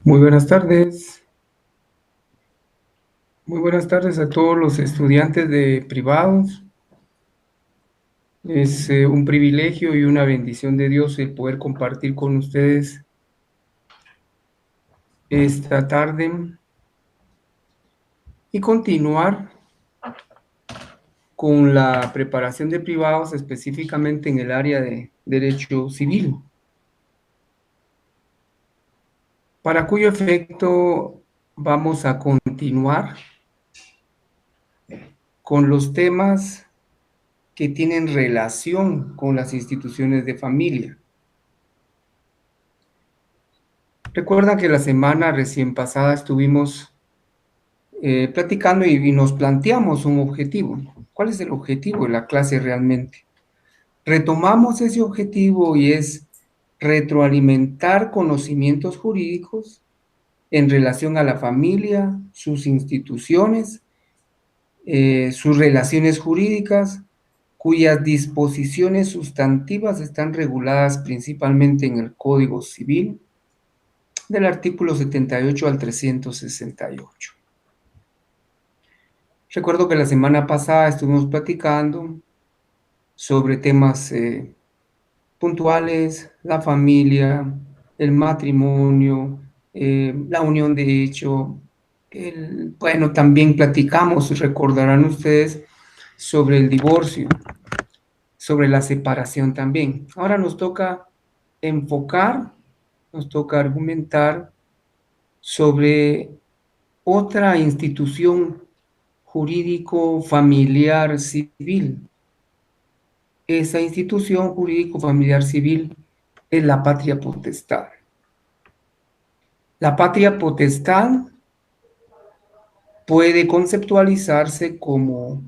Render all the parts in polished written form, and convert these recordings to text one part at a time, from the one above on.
Muy buenas tardes. Muy buenas tardes a todos los estudiantes de privados. Es un privilegio y una bendición de Dios el poder compartir con ustedes esta tarde y continuar con la preparación de privados, específicamente en el área de derecho civil, para cuyo efecto vamos a continuar con los temas que tienen relación con las instituciones de familia. Recuerda que la semana recién pasada estuvimos platicando y nos planteamos un objetivo. ¿Cuál es el objetivo de la clase realmente? Retomamos ese objetivo y es retroalimentar conocimientos jurídicos en relación a la familia, sus instituciones, sus relaciones jurídicas, cuyas disposiciones sustantivas están reguladas principalmente en el Código Civil, del artículo 78 al 368. Recuerdo que la semana pasada estuvimos platicando sobre temas puntuales, la familia, el matrimonio, la unión de hecho. Bueno, también platicamos, recordarán ustedes, sobre el divorcio, sobre la separación también. Ahora nos toca enfocar, nos toca argumentar sobre otra institución jurídico familiar civil. Esa institución jurídico familiar civil es la patria potestad. La patria potestad puede conceptualizarse como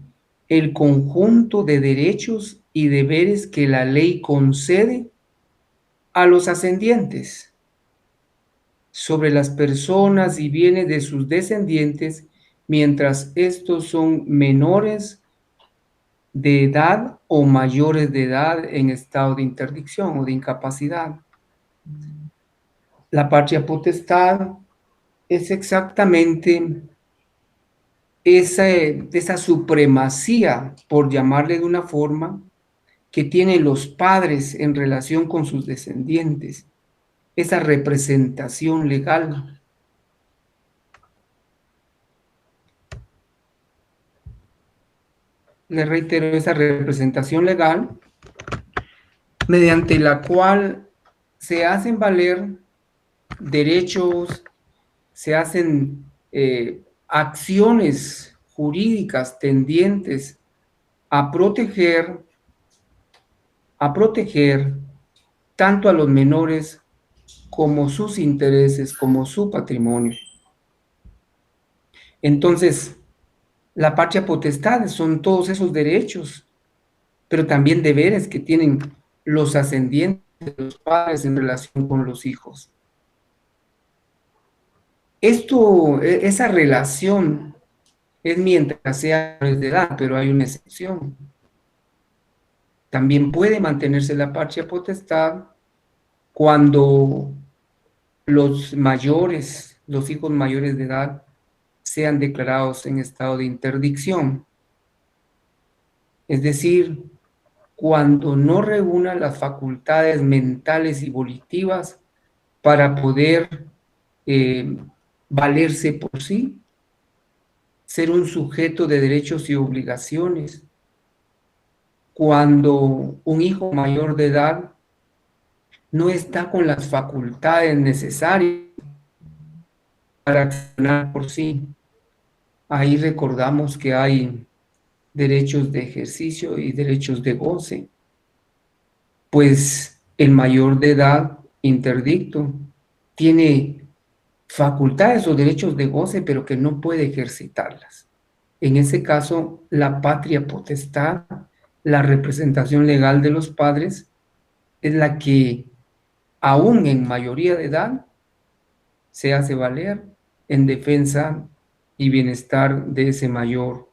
el conjunto de derechos y deberes que la ley concede a los ascendientes sobre las personas y bienes de sus descendientes mientras estos son menores de edad o mayores de edad en estado de interdicción o de incapacidad. La patria potestad es exactamente esa supremacía, por llamarle de una forma, que tienen los padres en relación con sus descendientes, esa representación legal. Le reitero, esa representación legal mediante la cual se hacen valer derechos, se hacen acciones jurídicas tendientes a proteger, a proteger tanto a los menores como sus intereses, como su patrimonio. Entonces, la patria potestad son todos esos derechos, pero también deberes que tienen los ascendientes, los padres en relación con los hijos. Esa relación es mientras sea de edad, pero hay una excepción. También puede mantenerse la patria potestad cuando los mayores, los hijos mayores de edad, sean declarados en estado de interdicción. Es decir, cuando no reúnan las facultades mentales y volitivas para poder eh, valerse por sí, ser un sujeto de derechos y obligaciones. Cuando un hijo mayor de edad no está con las facultades necesarias para accionar por sí. Ahí recordamos que hay derechos de ejercicio y derechos de goce, pues el mayor de edad interdicto tiene facultades o derechos de goce, pero que no puede ejercitarlas. En ese caso, la patria potestad, la representación legal de los padres, es la que, aún en mayoría de edad, se hace valer en defensa y bienestar de ese mayor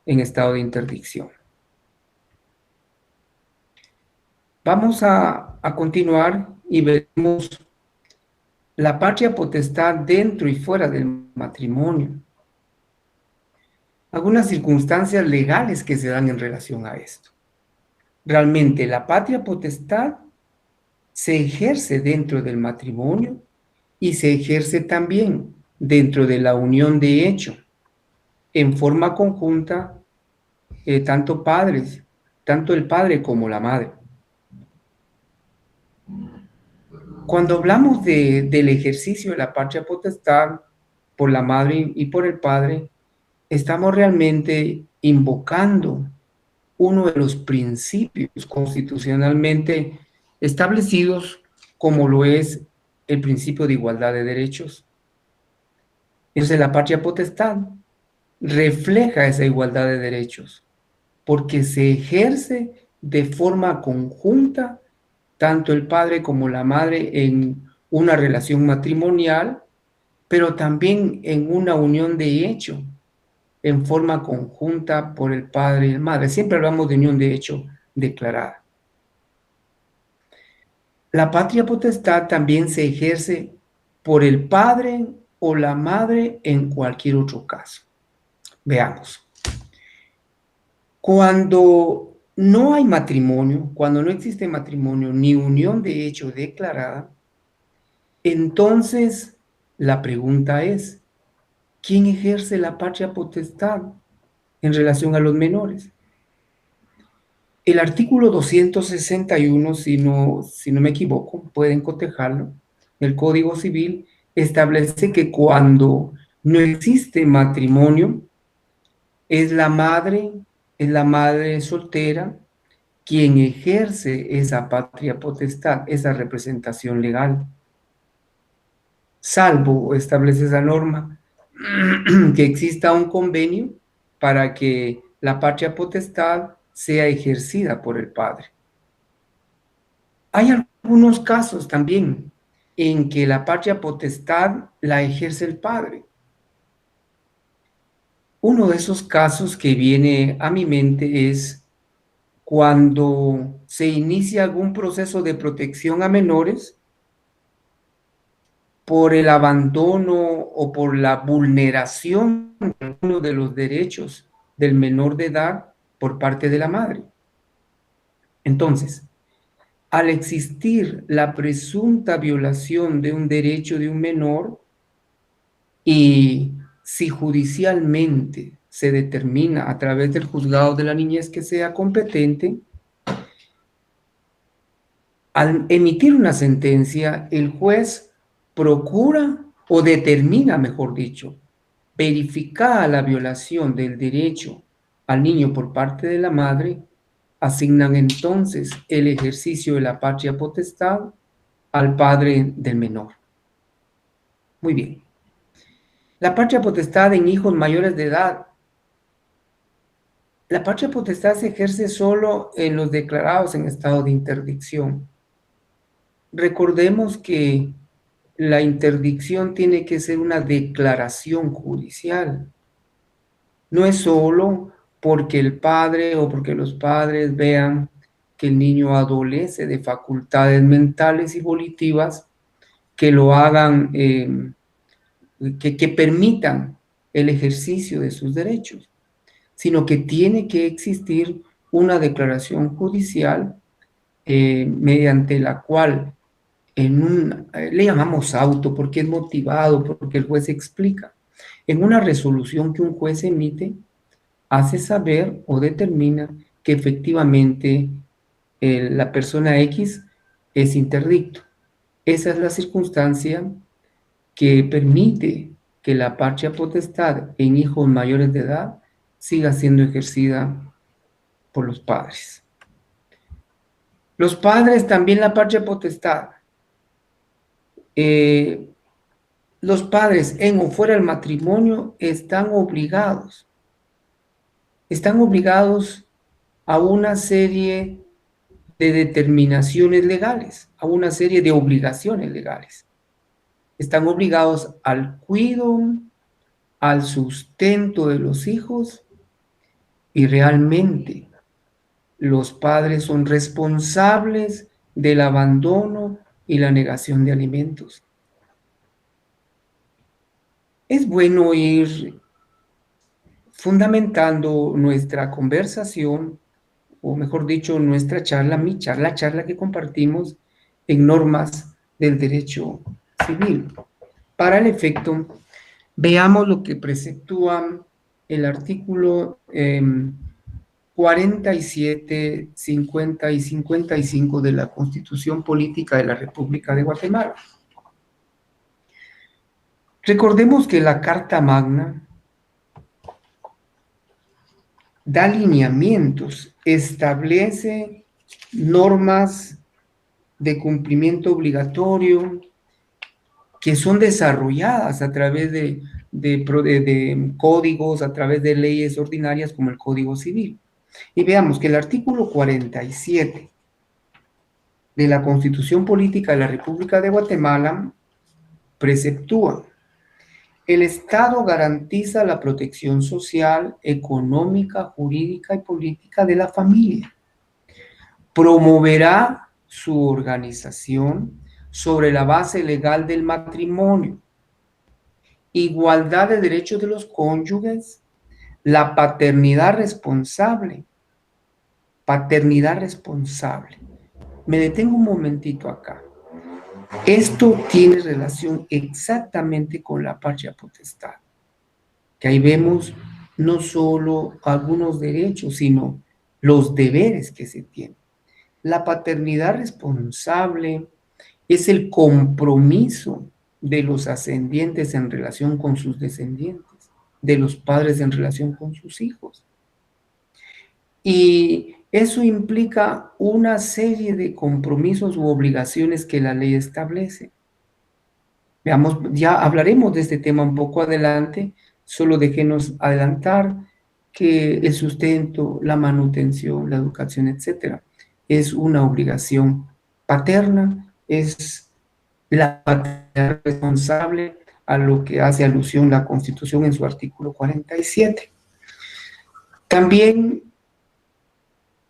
en estado de interdicción. Vamos a continuar y veremos la patria potestad dentro y fuera del matrimonio, algunas circunstancias legales que se dan en relación a esto. Realmente la patria potestad se ejerce dentro del matrimonio y se ejerce también dentro de la unión de hecho, en forma conjunta, tanto padres, tanto el padre como la madre. Cuando hablamos del ejercicio de la patria potestad por la madre y por el padre, estamos realmente invocando uno de los principios constitucionalmente establecidos, como lo es el principio de igualdad de derechos. Entonces, la patria potestad refleja esa igualdad de derechos, porque se ejerce de forma conjunta tanto el padre como la madre en una relación matrimonial, pero también en una unión de hecho, en forma conjunta por el padre y la madre. Siempre hablamos de unión de hecho declarada. La patria potestad también se ejerce por el padre o la madre en cualquier otro caso. Veamos. Cuando no hay matrimonio, cuando no existe matrimonio ni unión de hecho declarada, entonces la pregunta es, ¿quién ejerce la patria potestad en relación a los menores? El artículo 261, si no me equivoco, pueden cotejarlo, el Código Civil establece que cuando no existe matrimonio, es la madre soltera quien ejerce esa patria potestad, esa representación legal. Salvo, establece esa norma, que exista un convenio para que la patria potestad sea ejercida por el padre. Hay algunos casos también en que la patria potestad la ejerce el padre. Uno de esos casos que viene a mi mente es cuando se inicia algún proceso de protección a menores por el abandono o por la vulneración de alguno de los derechos del menor de edad por parte de la madre. Entonces, al existir la presunta violación de un derecho de un menor y si judicialmente se determina a través del juzgado de la niñez que sea competente, al emitir una sentencia, el juez procura o determina, mejor dicho, verificada la violación del derecho al niño por parte de la madre, asignan entonces el ejercicio de la patria potestad al padre del menor. Muy bien. La patria potestad en hijos mayores de edad. La patria potestad se ejerce solo en los declarados en estado de interdicción. Recordemos que la interdicción tiene que ser una declaración judicial. No es solo porque el padre o porque los padres vean que el niño adolece de facultades mentales y volitivas que lo hagan, que permitan el ejercicio de sus derechos, sino que tiene que existir una declaración judicial mediante la cual le llamamos auto porque es motivado, porque el juez explica. En una resolución que un juez emite, hace saber o determina que efectivamente la persona X es interdicto. Esa es la circunstancia que permite que la patria potestad en hijos mayores de edad siga siendo ejercida por los padres. Los padres también la patria potestad. Los padres en o fuera del matrimonio están obligados a una serie de determinaciones legales, a una serie de obligaciones legales. Están obligados al cuidado, al sustento de los hijos y realmente los padres son responsables del abandono y la negación de alimentos. Es bueno ir fundamentando nuestra conversación, o mejor dicho, nuestra charla, mi charla, la charla que compartimos en normas del derecho civil. Para el efecto, veamos lo que preceptúa el artículo 47, 50 y 55 de la Constitución Política de la República de Guatemala. Recordemos que la Carta Magna da lineamientos, establece normas de cumplimiento obligatorio que son desarrolladas a través de códigos, a través de leyes ordinarias como el Código Civil. Y veamos que el artículo 47 de la Constitución Política de la República de Guatemala preceptúa: el Estado garantiza la protección social, económica, jurídica y política de la familia. Promoverá su organización sobre la base legal del matrimonio, igualdad de derechos de los cónyuges, la paternidad responsable. Paternidad responsable. Me detengo un momentito acá. Esto tiene relación exactamente con la patria potestad, que ahí vemos no solo algunos derechos, sino los deberes que se tienen. La paternidad responsable es el compromiso de los ascendientes en relación con sus descendientes, de los padres en relación con sus hijos. Y eso implica una serie de compromisos u obligaciones que la ley establece. Veamos, ya hablaremos de este tema un poco adelante, solo déjenos adelantar que el sustento, la manutención, la educación, etcétera, es una obligación paterna, es la paternidad responsable a lo que hace alusión la Constitución en su artículo 47. También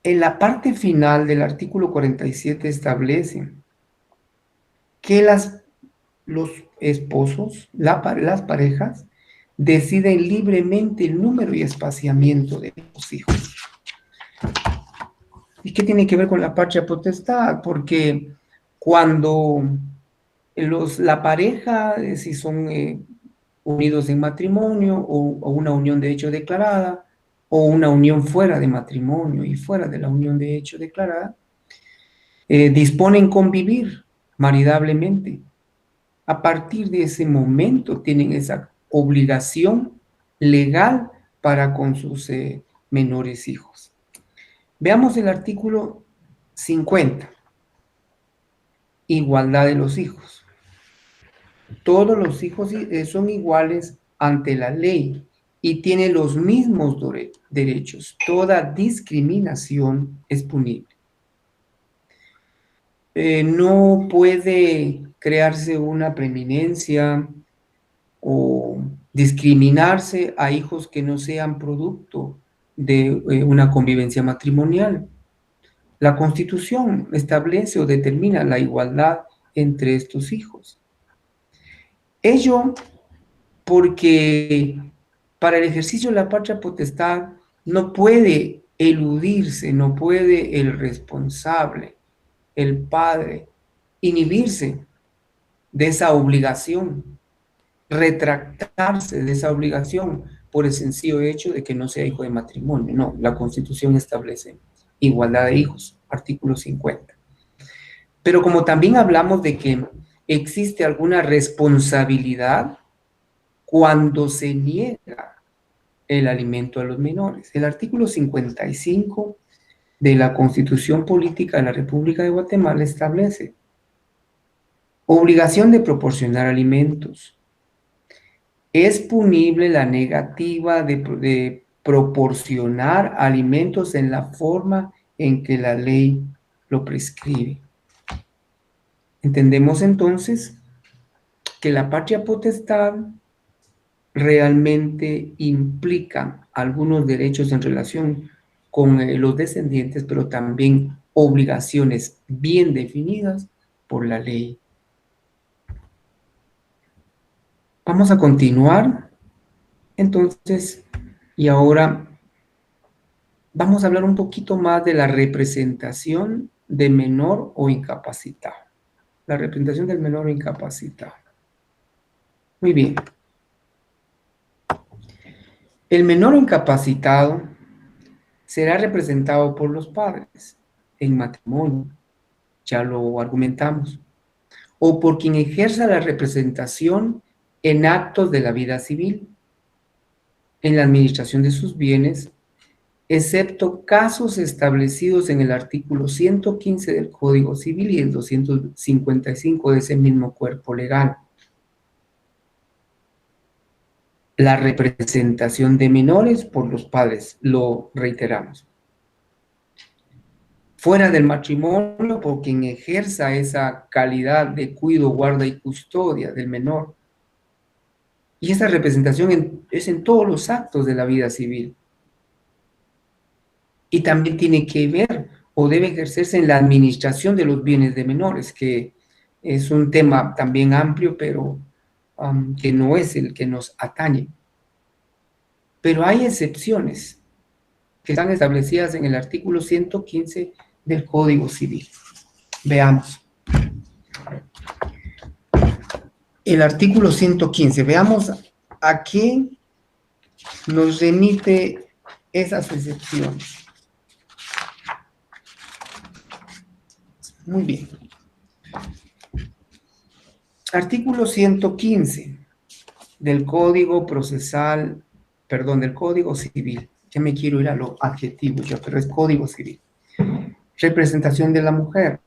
en la parte final del artículo 47 establece que los esposos, las parejas, deciden libremente el número y espaciamiento de los hijos. ¿Y qué tiene que ver con la patria potestad? Porque cuando la pareja, si son unidos en matrimonio o una unión de hecho declarada, o una unión fuera de matrimonio y fuera de la unión de hecho declarada, disponen convivir maridablemente. A partir de ese momento tienen esa obligación legal para con sus menores hijos. Veamos el artículo 50. Igualdad de los hijos. Todos los hijos son iguales ante la ley y tienen los mismos derechos. Toda discriminación es punible. No puede crearse una preeminencia o discriminarse a hijos que no sean producto de una convivencia matrimonial. La Constitución establece o determina la igualdad entre estos hijos. Ello porque para el ejercicio de la patria potestad no puede eludirse, no puede el responsable, el padre, inhibirse de esa obligación, retractarse de esa obligación por el sencillo hecho de que no sea hijo de matrimonio. No, la Constitución establece igualdad de hijos, artículo 50. Pero como también hablamos de que existe alguna responsabilidad cuando se niega el alimento a los menores. El artículo 55 de la Constitución Política de la República de Guatemala establece obligación de proporcionar alimentos. Es punible la negativa de proporcionar alimentos en la forma en que la ley lo prescribe. Entendemos entonces que la patria potestad realmente implica algunos derechos en relación con los descendientes, pero también obligaciones bien definidas por la ley. Vamos a continuar, entonces, y ahora vamos a hablar un poquito más de la representación de menor o incapacitado. La representación del menor o incapacitado. Muy bien. El menor o incapacitado será representado por los padres en matrimonio, ya lo argumentamos, o por quien ejerza la representación en actos de la vida civil, en la administración de sus bienes, excepto casos establecidos en el artículo 115 del Código Civil y el 255 de ese mismo cuerpo legal. La representación de menores por los padres, lo reiteramos. Fuera del matrimonio, por quien ejerza esa calidad de cuido, guarda y custodia del menor. Y esa representación es en todos los actos de la vida civil. Y también tiene que ver o debe ejercerse en la administración de los bienes de menores, que es un tema también amplio, pero que no es el que nos atañe. Pero hay excepciones que están establecidas en el artículo 115 del Código Civil. Veamos. El artículo 115, veamos a qué nos remite esas excepciones. Muy bien. Artículo 115 del Código Procesal, perdón, del Código Civil. Ya me quiero ir a lo adjetivo yo, pero es Código Civil. Representación de la mujer.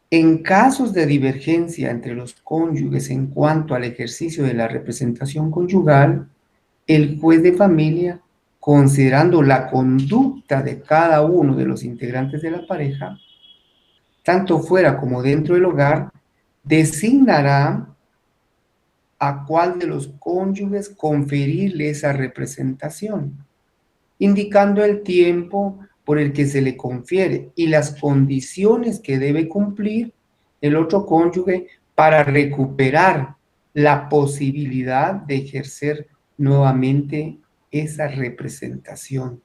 En casos de divergencia entre los cónyuges en cuanto al ejercicio de la representación conyugal, el juez de familia, considerando la conducta de cada uno de los integrantes de la pareja, tanto fuera como dentro del hogar, designará a cuál de los cónyuges conferirle esa representación, indicando el tiempo por el que se le confiere y las condiciones que debe cumplir el otro cónyuge para recuperar la posibilidad de ejercer nuevamente esa representación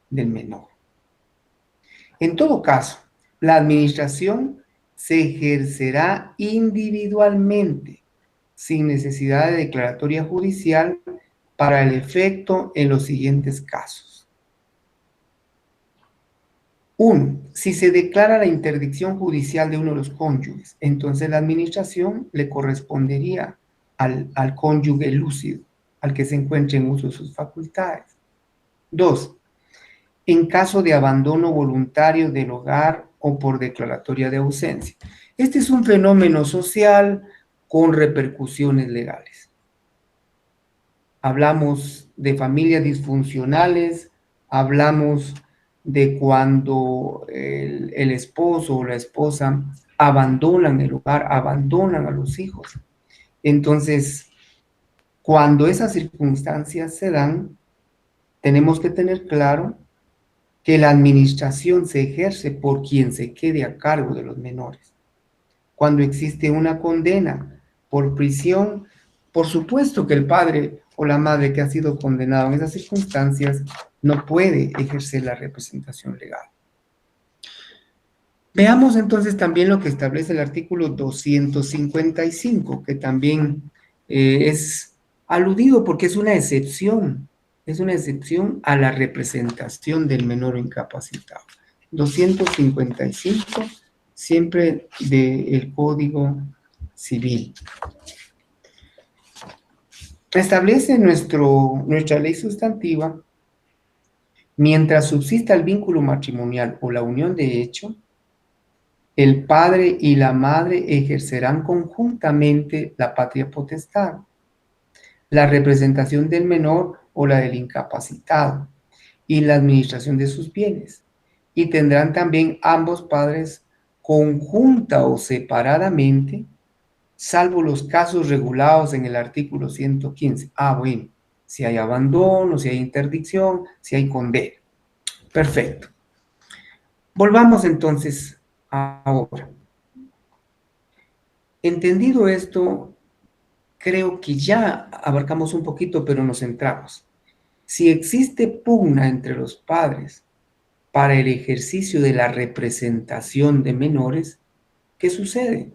del menor. En todo caso, la administración se ejercerá individualmente, sin necesidad de declaratoria judicial, para el efecto en los siguientes casos. 1. Si se declara la interdicción judicial de uno de los cónyuges, entonces la administración le correspondería al cónyuge lúcido, al que se encuentre en uso de sus facultades. 2. En caso de abandono voluntario del hogar o por declaratoria de ausencia. Este es un fenómeno social con repercusiones legales. Hablamos de familias disfuncionales, hablamos de cuando el esposo o la esposa abandonan el hogar, abandonan a los hijos. Entonces, cuando esas circunstancias se dan, tenemos que tener claro que la administración se ejerce por quien se quede a cargo de los menores. Cuando existe una condena por prisión, por supuesto que el padre o la madre que ha sido condenado en esas circunstancias no puede ejercer la representación legal. Veamos entonces también lo que establece el artículo 255, que también es aludido porque es una excepción a la representación del menor incapacitado. 255, siempre del Código Civil. Establece nuestra ley sustantiva, mientras subsista el vínculo matrimonial o la unión de hecho, el padre y la madre ejercerán conjuntamente la patria potestad, la representación del menor o la del incapacitado y la administración de sus bienes. Y tendrán también ambos padres conjunta o separadamente, salvo los casos regulados en el artículo 115. Bueno, si hay abandono, si hay interdicción, si hay condena. Perfecto. Volvamos entonces ahora. Entendido esto, creo que ya abarcamos un poquito, pero nos centramos. Si existe pugna entre los padres para el ejercicio de la representación de menores, ¿qué sucede?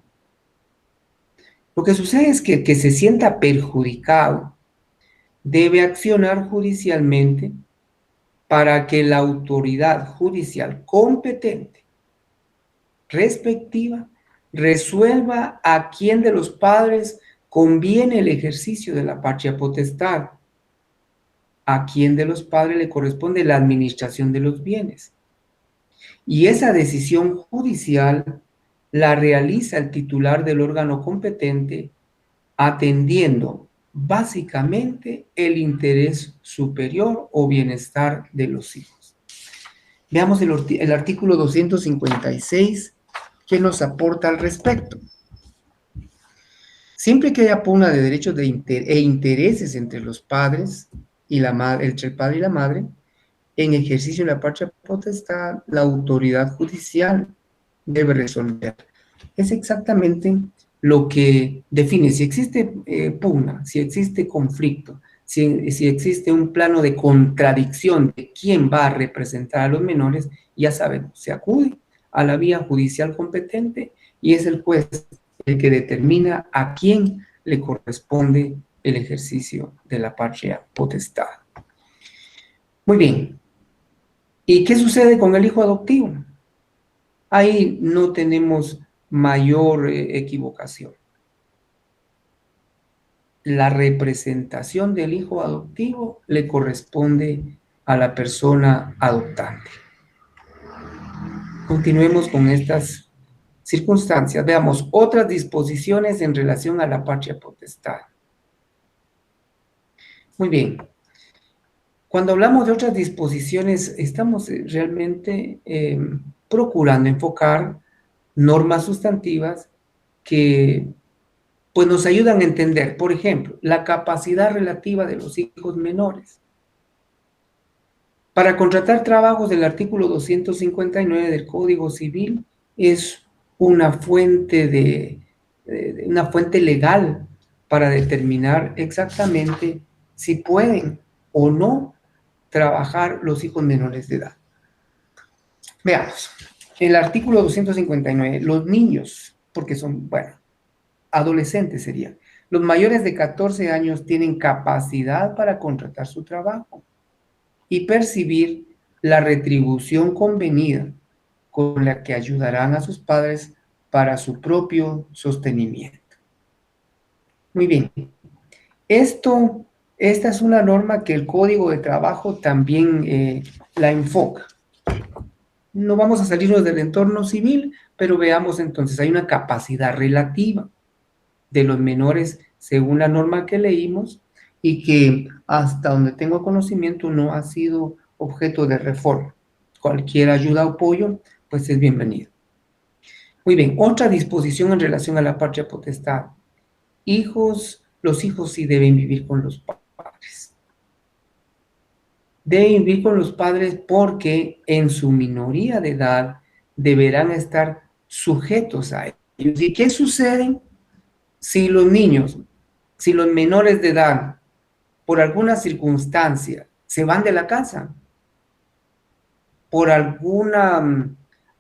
Lo que sucede es que el que se sienta perjudicado debe accionar judicialmente para que la autoridad judicial competente respectiva resuelva a quién de los padres conviene el ejercicio de la patria potestad, a quién de los padres le corresponde la administración de los bienes. Y esa decisión judicial la realiza el titular del órgano competente atendiendo básicamente el interés superior o bienestar de los hijos. Veamos el artículo 256 que nos aporta al respecto. Siempre que haya pugna de derechos e intereses entre los padres y entre el padre y la madre, en ejercicio de la patria potestad, la autoridad judicial debe resolver. Es exactamente lo que define si existe pugna, si existe conflicto, si existe un plano de contradicción de quién va a representar a los menores, ya sabemos, se acude a la vía judicial competente y es el juez el que determina a quién le corresponde el ejercicio de la patria potestad. Muy bien. ¿Y qué sucede con el hijo adoptivo? Ahí no tenemos mayor equivocación. La representación del hijo adoptivo le corresponde a la persona adoptante. Continuemos con estas circunstancias. Veamos otras disposiciones en relación a la patria potestad. Muy bien. Cuando hablamos de otras disposiciones, estamos realmente procurando enfocar normas sustantivas que pues, nos ayudan a entender, por ejemplo, la capacidad relativa de los hijos menores. Para contratar trabajos del artículo 259 del Código Civil es una fuente una fuente legal para determinar exactamente si pueden o no trabajar los hijos menores de edad. Veamos, el artículo 259, los niños, porque son, bueno, adolescentes serían, los mayores de 14 años tienen capacidad para contratar su trabajo y percibir la retribución convenida con la que ayudarán a sus padres para su propio sostenimiento. Muy bien, esta es una norma que el Código de Trabajo también la enfoca. No vamos a salirnos del entorno civil, pero veamos entonces, hay una capacidad relativa de los menores según la norma que leímos y que hasta donde tengo conocimiento no ha sido objeto de reforma. Cualquier ayuda o apoyo, pues es bienvenido. Muy bien, otra disposición en relación a la patria potestad. Los hijos sí deben vivir con los padres. Deben vivir con los padres porque en su minoría de edad deberán estar sujetos a ellos. ¿Y qué sucede si los niños, si los menores de edad, por alguna circunstancia, se van de la casa? Por alguna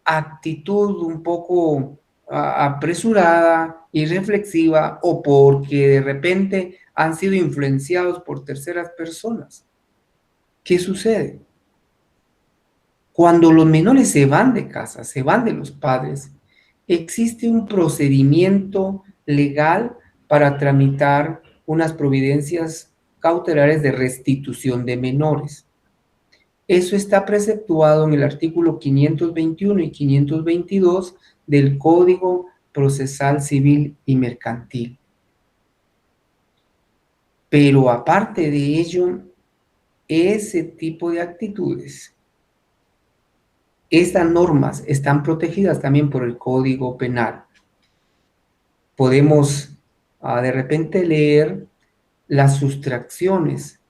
actitud un poco apresurada, irreflexiva, o porque de repente han sido influenciados por terceras personas. ¿Qué sucede? Cuando los menores se van de casa, se van de los padres, existe un procedimiento legal para tramitar unas providencias cautelares de restitución de menores. Eso está preceptuado en el artículo 521 y 522 del Código Procesal Civil y Mercantil. Pero aparte de ello, ese tipo de actitudes, estas normas están protegidas también por el Código Penal. Podemos de repente leer las sustracciones.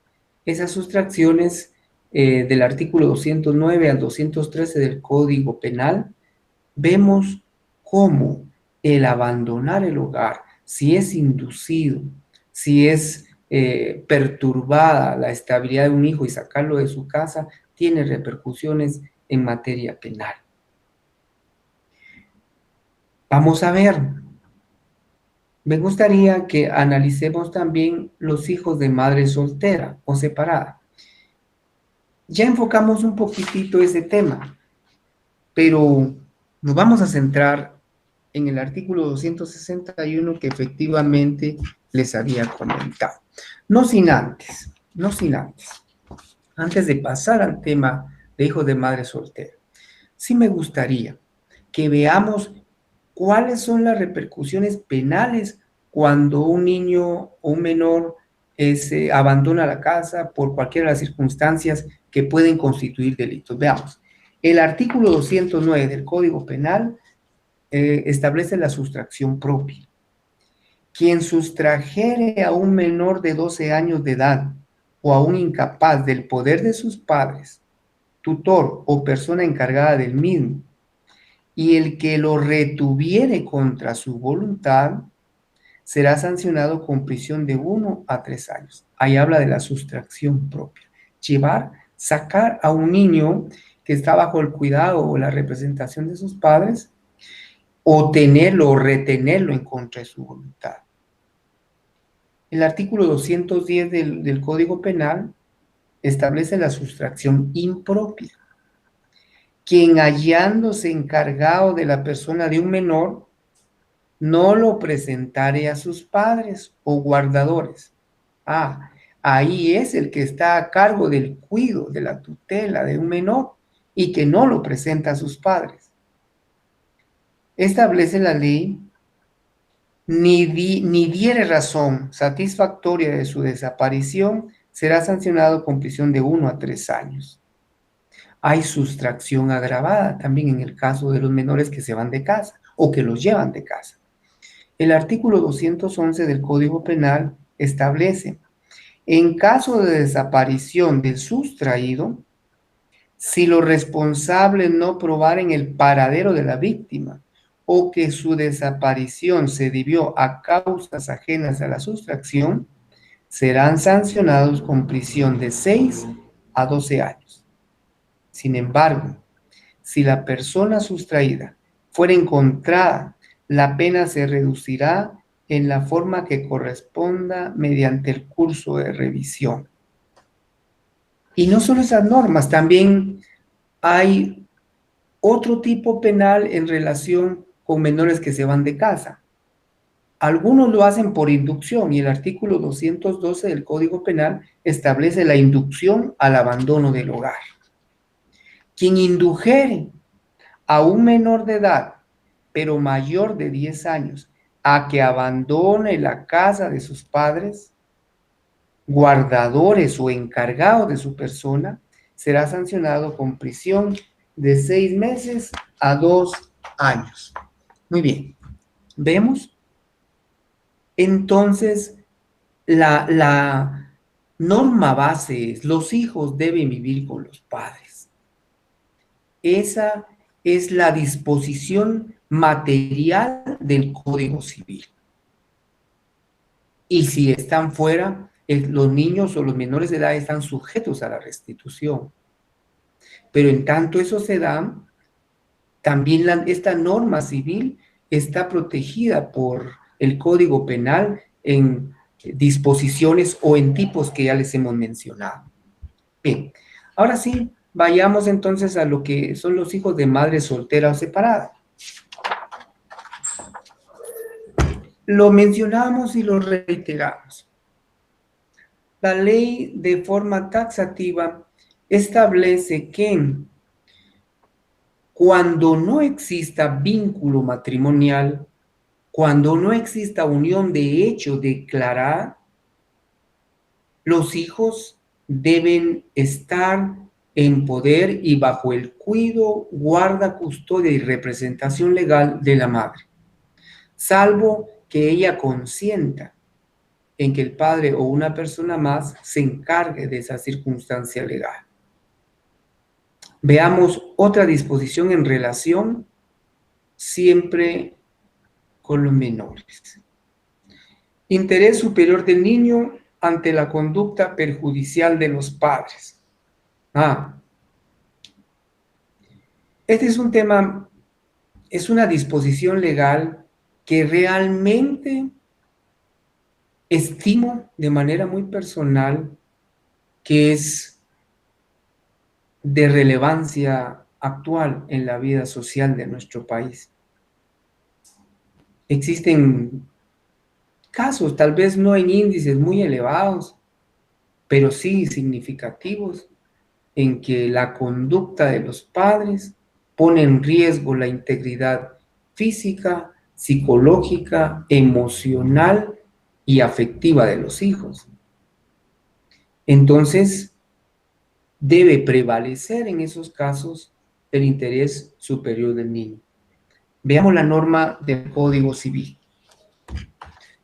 Esas sustracciones del artículo 209 al 213 del Código Penal, vemos cómo el abandonar el hogar, si es inducido, si es perturbada la estabilidad de un hijo y sacarlo de su casa, tiene repercusiones en materia penal. Vamos a ver, me gustaría que analicemos también los hijos de madre soltera o separada. Ya enfocamos un poquitito ese tema, pero nos vamos a centrar en el artículo 261 que efectivamente les había comentado. Antes de pasar al tema de hijos de madre soltera, sí me gustaría que veamos cuáles son las repercusiones penales cuando un niño o un menor abandona la casa por cualquiera de las circunstancias que pueden constituir delitos. Veamos, el artículo 209 del Código Penal establece la sustracción propia. Quien sustrajere a un menor de 12 años de edad o a un incapaz del poder de sus padres, tutor o persona encargada del mismo, y el que lo retuviere contra su voluntad, será sancionado con prisión de 1 a 3 años. Ahí habla de la sustracción propia. Sacar a un niño que está bajo el cuidado o la representación de sus padres, o tenerlo o retenerlo en contra de su voluntad. El artículo 210 del Código Penal establece la sustracción impropia. Quien hallándose encargado de la persona de un menor, no lo presentare a sus padres o guardadores. Ahí es el que está a cargo del cuidado, de la tutela de un menor y que no lo presenta a sus padres. Establece la ley ni diere razón satisfactoria de su desaparición, será sancionado con prisión de 1 a 3 años. Hay sustracción agravada también en el caso de los menores que se van de casa o que los llevan de casa. El artículo 211 del Código Penal establece, en caso de desaparición del sustraído, si los responsables no probaren el paradero de la víctima o que su desaparición se debió a causas ajenas a la sustracción, serán sancionados con prisión de 6 a 12 años. Sin embargo, si la persona sustraída fuera encontrada, la pena se reducirá en la forma que corresponda mediante el curso de revisión. Y no solo esas normas, también hay otro tipo penal en relación con menores que se van de casa. Algunos lo hacen por inducción y el artículo 212 del Código Penal establece la inducción al abandono del hogar. Quien indujere a un menor de edad, pero mayor de 10 años, a que abandone la casa de sus padres, guardadores o encargados de su persona, será sancionado con prisión de 6 meses a 2 años. Muy bien, ¿vemos? Entonces, la norma base es, los hijos deben vivir con los padres. Esa es la disposición material del Código Civil. Y si están fuera, los niños o los menores de edad están sujetos a la restitución. Pero en tanto eso se da, también esta norma civil está protegida por el Código Penal en disposiciones o en tipos que ya les hemos mencionado. Bien, ahora sí, vayamos entonces a lo que son los hijos de madre soltera o separada. Lo mencionamos y lo reiteramos. La ley de forma taxativa establece que cuando no exista vínculo matrimonial, cuando no exista unión de hecho declarada, los hijos deben estar en poder y bajo el cuidado, guarda, custodia y representación legal de la madre, salvo que ella consienta en que el padre o una persona más se encargue de esa circunstancia legal. Veamos otra disposición en relación siempre con los menores. Interés superior del niño ante la conducta perjudicial de los padres. Este es un tema, es una disposición legal que realmente estimo de manera muy personal que es de relevancia actual en la vida social de nuestro país. Existen casos, tal vez no en índices muy elevados, pero sí significativos, en que la conducta de los padres pone en riesgo la integridad física, psicológica, emocional y afectiva de los hijos. Entonces, debe prevalecer en esos casos el interés superior del niño. Veamos la norma del Código Civil.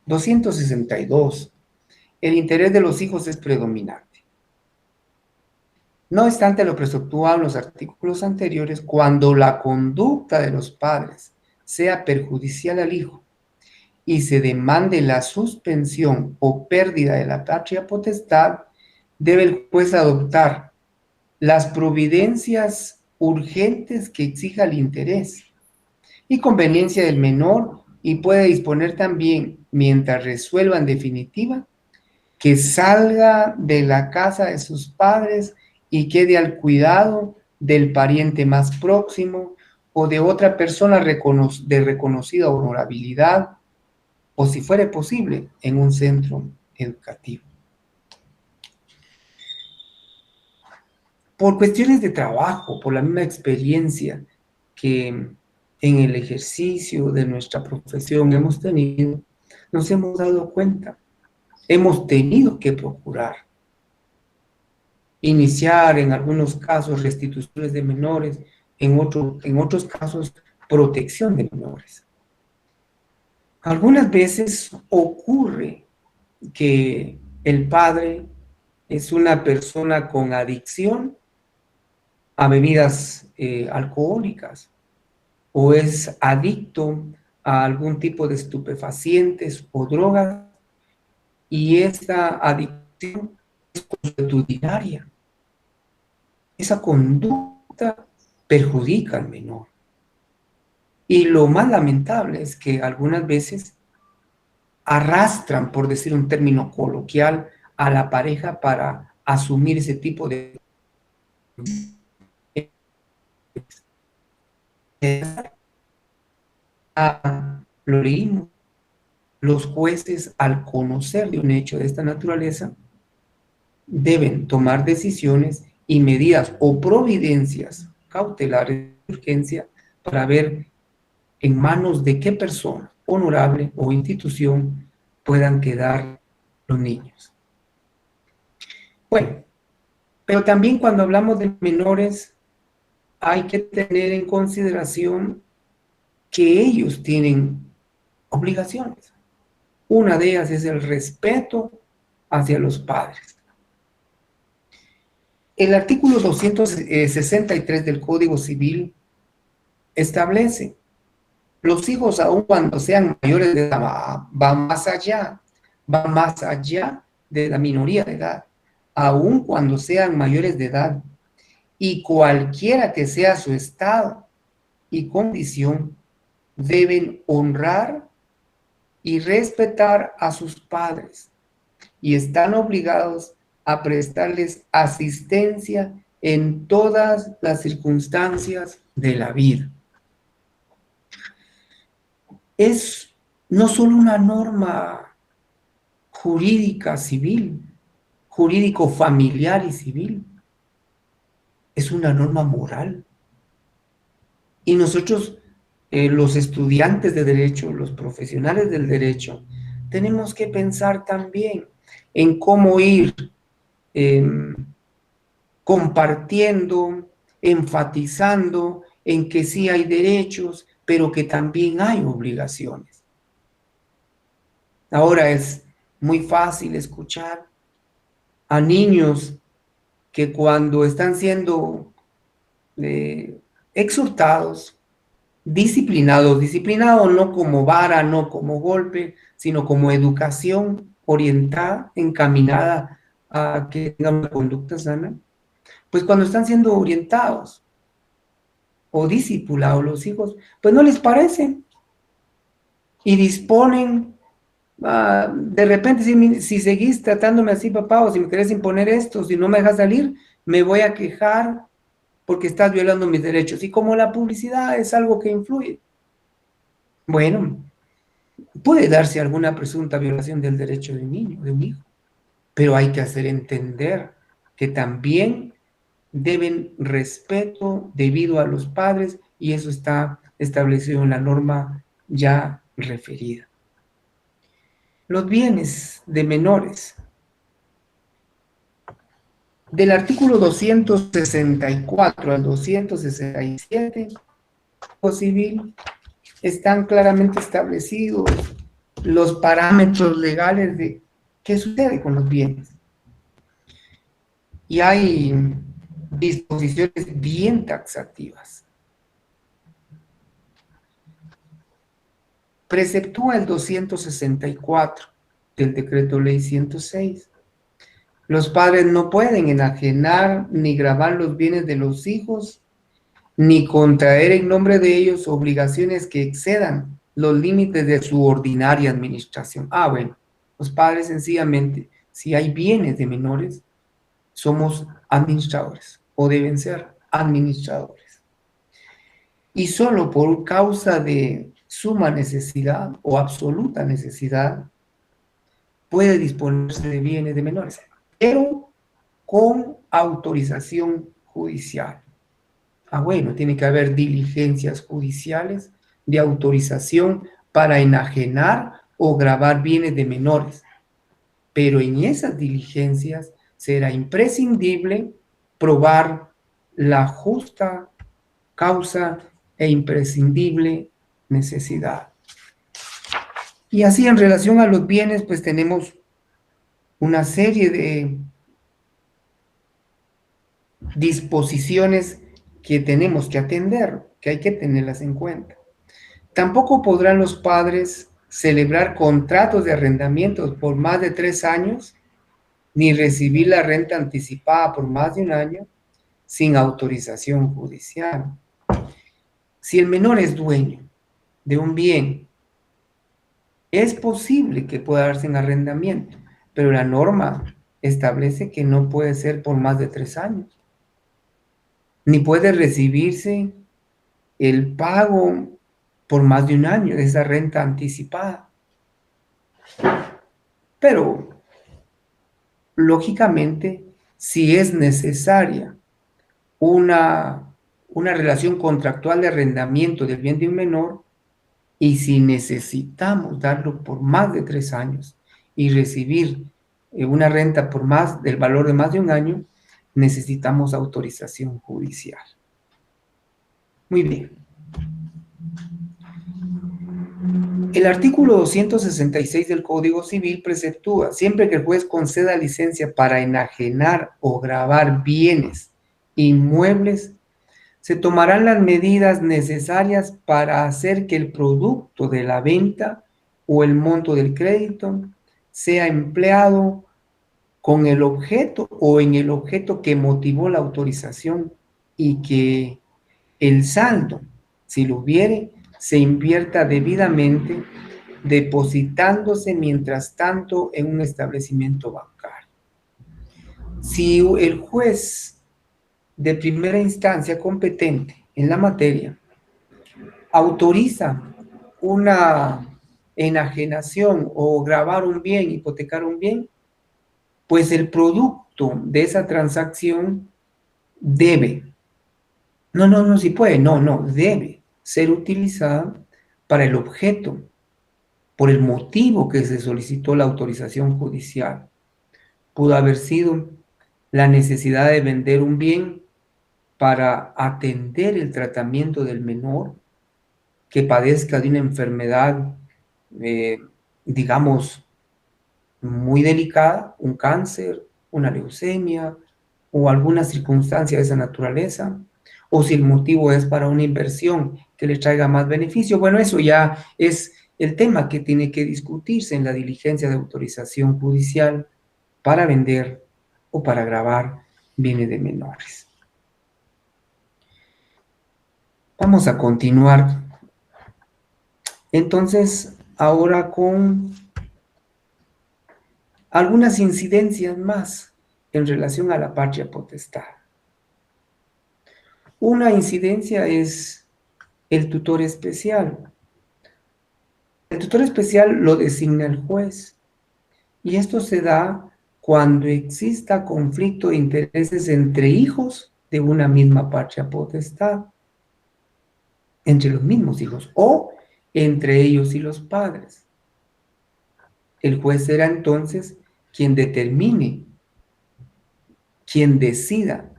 262. El interés de los hijos es predominante. No obstante lo preceptuado en los artículos anteriores, cuando la conducta de los padres sea perjudicial al hijo y se demande la suspensión o pérdida de la patria potestad, debe el juez adoptar las providencias urgentes que exija el interés y conveniencia del menor, y puede disponer también, mientras resuelva en definitiva, que salga de la casa de sus padres y quede al cuidado del pariente más próximo o de otra persona de reconocida honorabilidad, o si fuere posible, en un centro educativo. Por cuestiones de trabajo, por la misma experiencia que en el ejercicio de nuestra profesión hemos tenido, nos hemos dado cuenta, hemos tenido que procurar iniciar en algunos casos restituciones de menores, en otros casos protección de menores. Algunas veces ocurre que el padre es una persona con adicción a bebidas alcohólicas o es adicto a algún tipo de estupefacientes o drogas, y esta adicción es consuetudinaria. Esa conducta perjudica al menor. Y lo más lamentable es que algunas veces arrastran, por decir un término coloquial, a la pareja para asumir ese tipo de... Lo leímos. Los jueces, al conocer de un hecho de esta naturaleza, deben tomar decisiones y medidas o providencias cautelares de urgencia para ver en manos de qué persona, honorable o institución, puedan quedar los niños. Bueno, pero también cuando hablamos de menores, hay que tener en consideración que ellos tienen obligaciones. Una de ellas es el respeto hacia los padres. El artículo 263 del Código Civil establece: los hijos, aun cuando sean mayores de edad, va más allá de la minoría de edad, aun cuando sean mayores de edad, y cualquiera que sea su estado y condición, deben honrar y respetar a sus padres, y están obligados a prestarles asistencia en todas las circunstancias de la vida. Es no solo una norma jurídica civil, jurídico familiar y civil, es una norma moral. Y nosotros, los estudiantes de derecho, los profesionales del derecho, tenemos que pensar también en cómo ir compartiendo, enfatizando en que sí hay derechos, pero que también hay obligaciones. Ahora es muy fácil escuchar a niños que cuando están siendo exhortados disciplinado, disciplinado no como vara, no como golpe, sino como educación orientada, encaminada a que tengan una conducta sana, pues cuando están siendo orientados o discipulados los hijos, pues no les parece y disponen, de repente si seguís tratándome así, papá, o si me querés imponer esto, si no me dejas salir, me voy a quejar porque estás violando mis derechos. Y como la publicidad es algo que influye, bueno, puede darse alguna presunta violación del derecho de un niño, de un hijo, pero hay que hacer entender que también deben respeto debido a los padres y eso está establecido en la norma ya referida. Los bienes de menores. Del artículo 264 al 267 del Código Civil están claramente establecidos los parámetros legales de qué sucede con los bienes. Y hay disposiciones bien taxativas. Preceptúa el 264 del Decreto Ley 106. Los padres no pueden enajenar ni gravar los bienes de los hijos, ni contraer en nombre de ellos obligaciones que excedan los límites de su ordinaria administración. Bueno, los padres sencillamente, si hay bienes de menores, somos administradores o deben ser administradores. Y solo por causa de suma necesidad o absoluta necesidad puede disponerse de bienes de menores, pero con autorización judicial. Bueno, tiene que haber diligencias judiciales de autorización para enajenar o gravar bienes de menores. Pero en esas diligencias será imprescindible probar la justa causa e imprescindible necesidad. Y así en relación a los bienes, pues tenemos una serie de disposiciones que tenemos que atender, que hay que tenerlas en cuenta. Tampoco podrán los padres celebrar contratos de arrendamientos por más de 3 años, ni recibir la renta anticipada por más de 1 año sin autorización judicial. Si el menor es dueño de un bien, es posible que pueda darse en arrendamiento, pero la norma establece que no puede ser por más de 3 años, ni puede recibirse el pago por más de 1 año de esa renta anticipada. Pero, lógicamente, si es necesaria una relación contractual de arrendamiento del bien de un menor, y si necesitamos darlo por más de 3 años y recibir una renta por más del valor de más de 1 año, necesitamos autorización judicial. Muy bien. El artículo 266 del Código Civil preceptúa, siempre que el juez conceda licencia para enajenar o gravar bienes inmuebles, se tomarán las medidas necesarias para hacer que el producto de la venta o el monto del crédito sea empleado con el objeto o en el objeto que motivó la autorización y que el saldo, si lo hubiere, se invierta debidamente, depositándose mientras tanto en un establecimiento bancario. Si el juez de primera instancia competente en la materia autoriza una enajenación o gravar un bien, hipotecar un bien, pues el producto de esa transacción debe, no, si puede, no, debe ser utilizada para el objeto, por el motivo que se solicitó la autorización judicial. Pudo haber sido la necesidad de vender un bien para atender el tratamiento del menor que padezca de una enfermedad, digamos, muy delicada, un cáncer, una leucemia o alguna circunstancia de esa naturaleza, o si el motivo es para una inversión que le traiga más beneficio. Bueno, eso ya es el tema que tiene que discutirse en la diligencia de autorización judicial para vender o para gravar bienes de menores. Vamos a continuar entonces ahora con algunas incidencias más en relación a la patria potestad. Una incidencia es el tutor especial. El tutor especial lo designa el juez y esto se da cuando exista conflicto de intereses entre hijos de una misma patria potestad, entre los mismos hijos o entre ellos y los padres. El juez será entonces quien determine, quien decida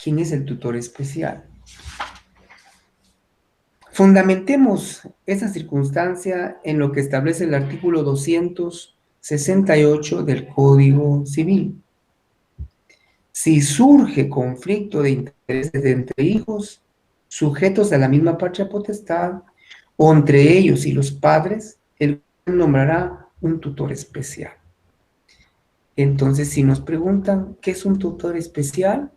quién es el tutor especial. Fundamentemos esa circunstancia en lo que establece el artículo 268 del Código Civil. Si surge conflicto de intereses entre hijos sujetos a la misma patria potestad o entre ellos y los padres, el juez nombrará un tutor especial. Entonces, si nos preguntan qué es un tutor especial,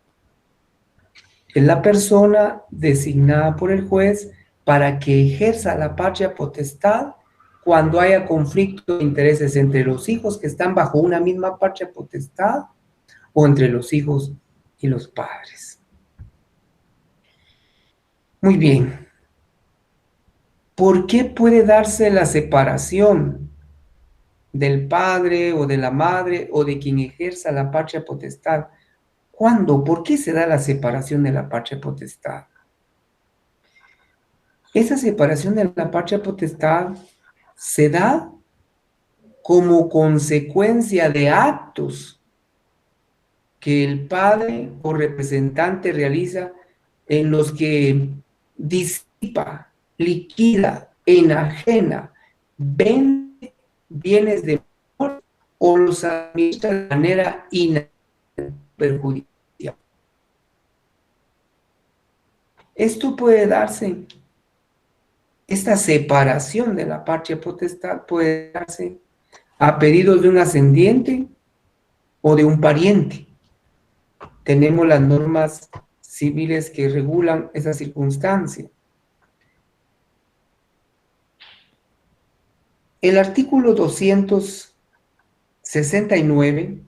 es la persona designada por el juez para que ejerza la patria potestad cuando haya conflicto de intereses entre los hijos que están bajo una misma patria potestad o entre los hijos y los padres. Muy bien. ¿Por qué puede darse la separación del padre o de la madre o de quien ejerza la patria potestad? ¿Cuándo? ¿Por qué se da la separación de la patria potestad? Esa separación de la patria potestad se da como consecuencia de actos que el padre o representante realiza en los que disipa, liquida, enajena, vende bienes de menor o los administra de manera perjudicial. Esto puede darse, esta separación de la patria potestad puede darse a pedidos de un ascendiente o de un pariente. Tenemos las normas civiles que regulan esa circunstancia. El artículo 269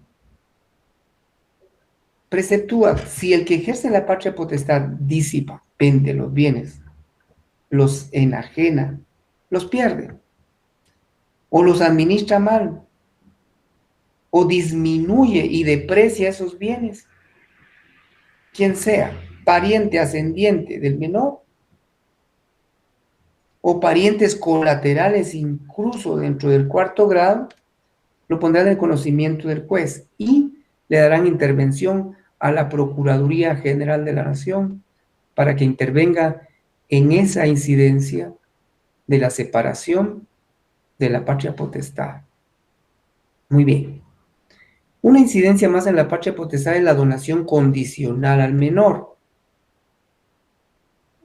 preceptúa, si el que ejerce la patria potestad disipa, vende los bienes, los enajena, los pierde, o los administra mal, o disminuye y deprecia esos bienes, quien sea, pariente ascendiente del menor, o parientes colaterales incluso dentro del cuarto grado, lo pondrán en conocimiento del juez y le darán intervención a la Procuraduría General de la Nación para que intervenga en esa incidencia de la separación de la patria potestad. Muy bien. Una incidencia más en la patria potestad es la donación condicional al menor.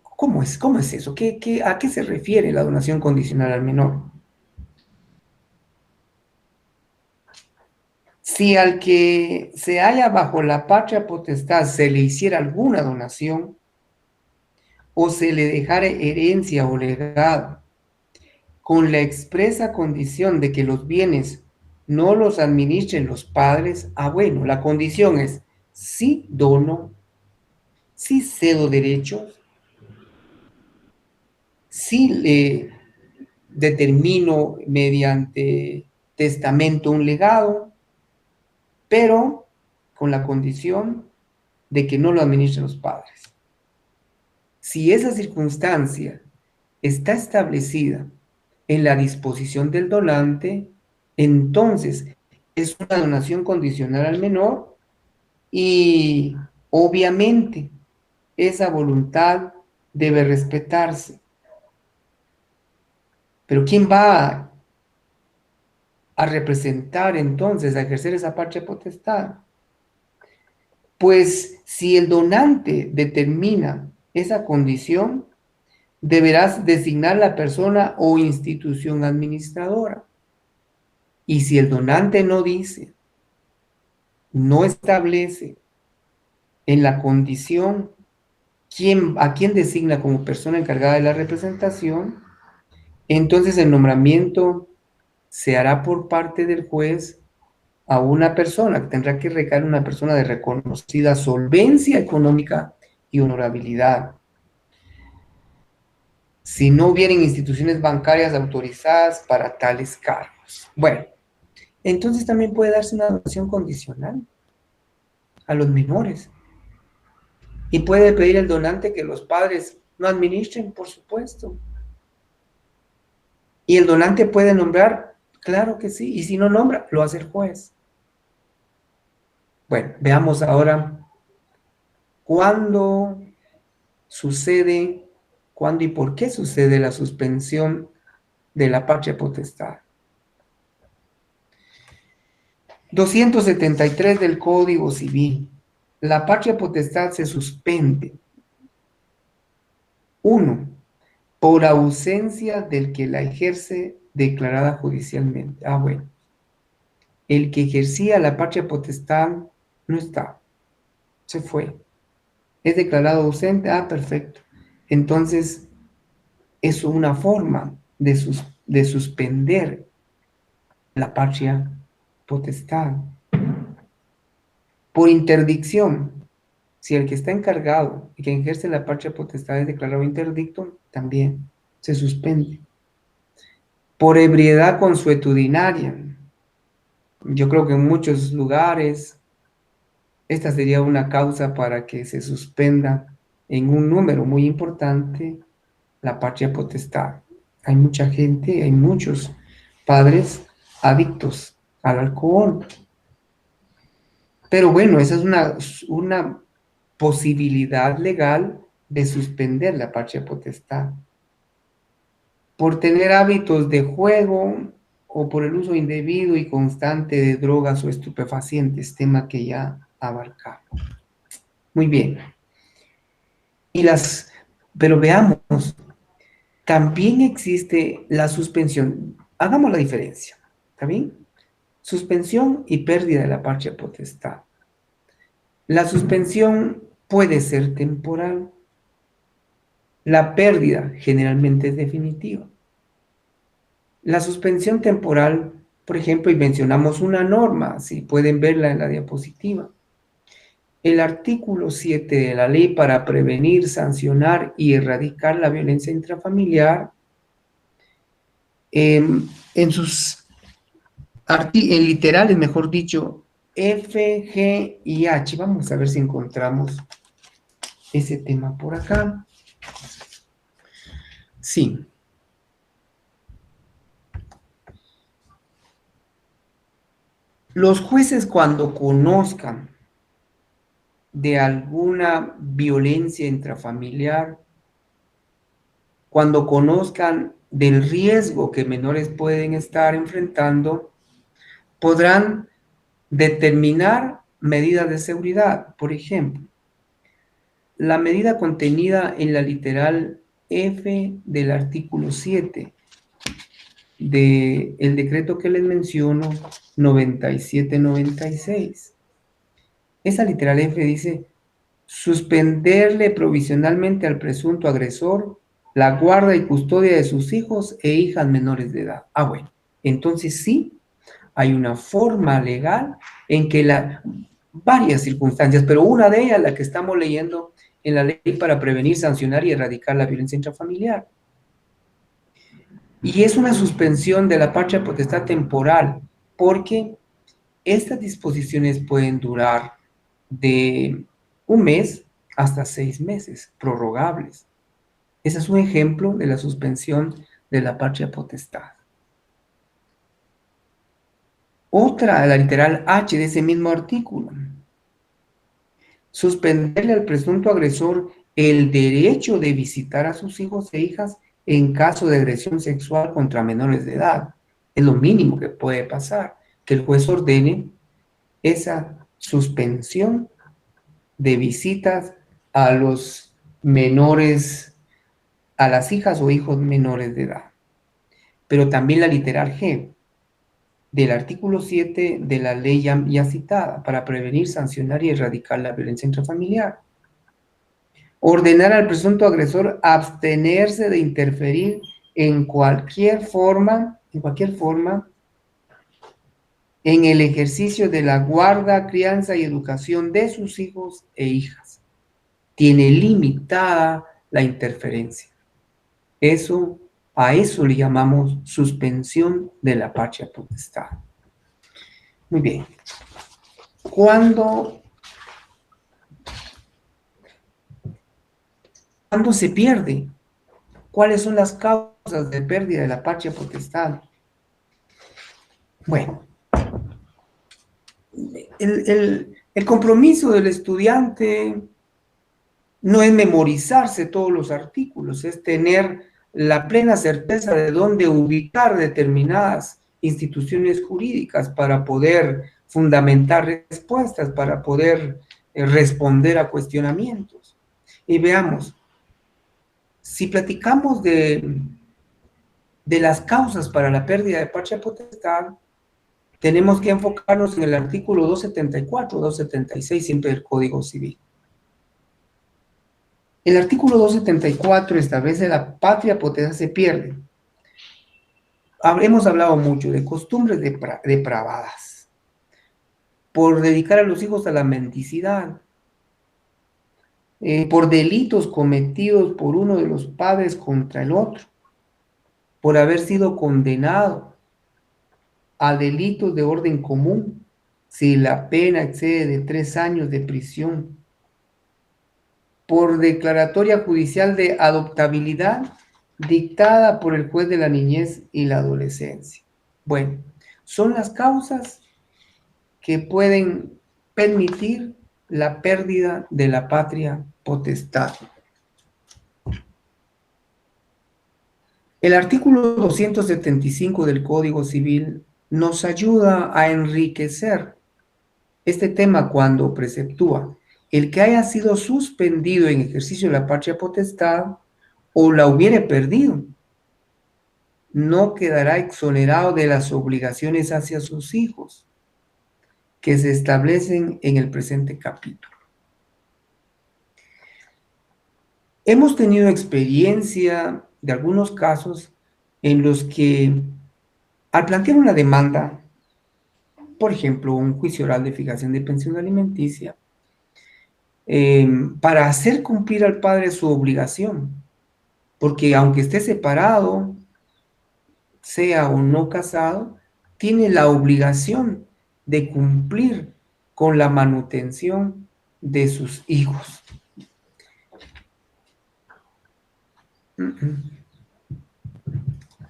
¿Cómo es eso? ¿A qué se refiere la donación condicional al menor? Si al que se halla bajo la patria potestad se le hiciera alguna donación o se le dejara herencia o legado con la expresa condición de que los bienes no los administren los padres, bueno, la condición es si dono, si cedo derechos, si le determino mediante testamento un legado, pero con la condición de que no lo administren los padres. Si esa circunstancia está establecida en la disposición del donante, entonces es una donación condicional al menor y obviamente esa voluntad debe respetarse. Pero ¿quién va a representar entonces, a ejercer esa patria potestad? Pues si el donante determina esa condición, deberás designar la persona o institución administradora. Y si el donante no dice, no establece en la condición a quién designa como persona encargada de la representación, entonces el nombramiento se hará por parte del juez a una persona, que tendrá que recaer una persona de reconocida solvencia económica y honorabilidad. Si no hubieren instituciones bancarias autorizadas para tales cargos. Bueno, entonces también puede darse una donación condicional a los menores. Y puede pedir el donante que los padres no administren, por supuesto. Y el donante puede nombrar, claro que sí. Y si no nombra, lo hace el juez. Bueno, veamos ahora cuándo sucede, cuándo y por qué sucede la suspensión de la patria potestad. 273 del Código Civil. La patria potestad se suspende. 1. Por ausencia del que la ejerce declarada judicialmente. Ah, bueno. El que ejercía la patria potestad no está. Se fue. Es declarado ausente. Ah, perfecto. Entonces, es una forma de suspender la patria potestad. Por interdicción, si el que está encargado y que ejerce la patria potestad es declarado interdicto, también se suspende. Por ebriedad consuetudinaria, yo creo que en muchos lugares esta sería una causa para que se suspenda en un número muy importante la patria potestad. Hay mucha gente, hay muchos padres adictos al alcohol. Pero bueno, esa es una posibilidad legal de suspender la patria potestad. Por tener hábitos de juego o por el uso indebido y constante de drogas o estupefacientes, tema que ya abarcamos. Muy bien. Pero veamos, también existe la suspensión. Hagamos la diferencia, ¿está bien? Suspensión y pérdida de la patria potestad. La suspensión puede ser temporal. La pérdida generalmente es definitiva. La suspensión temporal, por ejemplo, y mencionamos una norma, si pueden verla en la diapositiva. El artículo 7 de la ley para prevenir, sancionar y erradicar la violencia intrafamiliar, en sus en literales, mejor dicho, F, G y H. Vamos a ver si encontramos ese tema por acá. Sí. Los jueces cuando conozcan de alguna violencia intrafamiliar, cuando conozcan del riesgo que menores pueden estar enfrentando, podrán determinar medidas de seguridad. Por ejemplo, la medida contenida en la literal F del artículo 7 del decreto que les menciono, 97-96. Esa literal F dice: suspenderle provisionalmente al presunto agresor la guarda y custodia de sus hijos e hijas menores de edad. Ah, bueno, entonces sí, hay una forma legal en que varias circunstancias, pero una de ellas, la que estamos leyendo en la ley para prevenir, sancionar y erradicar la violencia intrafamiliar. Y es una suspensión de la patria potestad temporal, porque estas disposiciones pueden durar de un mes hasta 6 meses, prorrogables. Ese es un ejemplo de la suspensión de la patria potestad. Otra, la literal H de ese mismo artículo. Suspenderle al presunto agresor el derecho de visitar a sus hijos e hijas en caso de agresión sexual contra menores de edad. Es lo mínimo que puede pasar, que el juez ordene esa suspensión de visitas a los menores a las hijas o hijos menores de edad. Pero también la literal G del artículo 7 de la ley ya citada para prevenir, sancionar y erradicar la violencia intrafamiliar. Ordenar al presunto agresor abstenerse de interferir en cualquier forma, en el ejercicio de la guarda, crianza y educación de sus hijos e hijas. Tiene limitada la interferencia. A eso le llamamos suspensión de la patria potestad. Muy bien. ¿Cuándo se pierde? ¿Cuáles son las causas de pérdida de la patria potestad? Bueno, el compromiso del estudiante no es memorizarse todos los artículos, es tener la plena certeza de dónde ubicar determinadas instituciones jurídicas para poder fundamentar respuestas, para poder responder a cuestionamientos. Y veamos, si platicamos de las causas para la pérdida de patria potestad, tenemos que enfocarnos en el artículo 274, 276, siempre del Código Civil. El artículo 274 establece la patria potestad se pierde. Hemos hablado mucho de costumbres depravadas, por dedicar a los hijos a la mendicidad, por delitos cometidos por uno de los padres contra el otro, por haber sido condenado a delitos de orden común, si la pena excede de 3 años de prisión, por declaratoria judicial de adoptabilidad dictada por el juez de la niñez y la adolescencia. Bueno, son las causas que pueden permitir la pérdida de la patria potestad. El artículo 275 del Código Civil nos ayuda a enriquecer este tema cuando preceptúa: el que haya sido suspendido en ejercicio de la patria potestad o la hubiere perdido, no quedará exonerado de las obligaciones hacia sus hijos que se establecen en el presente capítulo. Hemos tenido experiencia de algunos casos en los que, al plantear una demanda, por ejemplo, un juicio oral de fijación de pensión alimenticia, para hacer cumplir al padre su obligación, porque aunque esté separado, sea o no casado, tiene la obligación de cumplir con la manutención de sus hijos.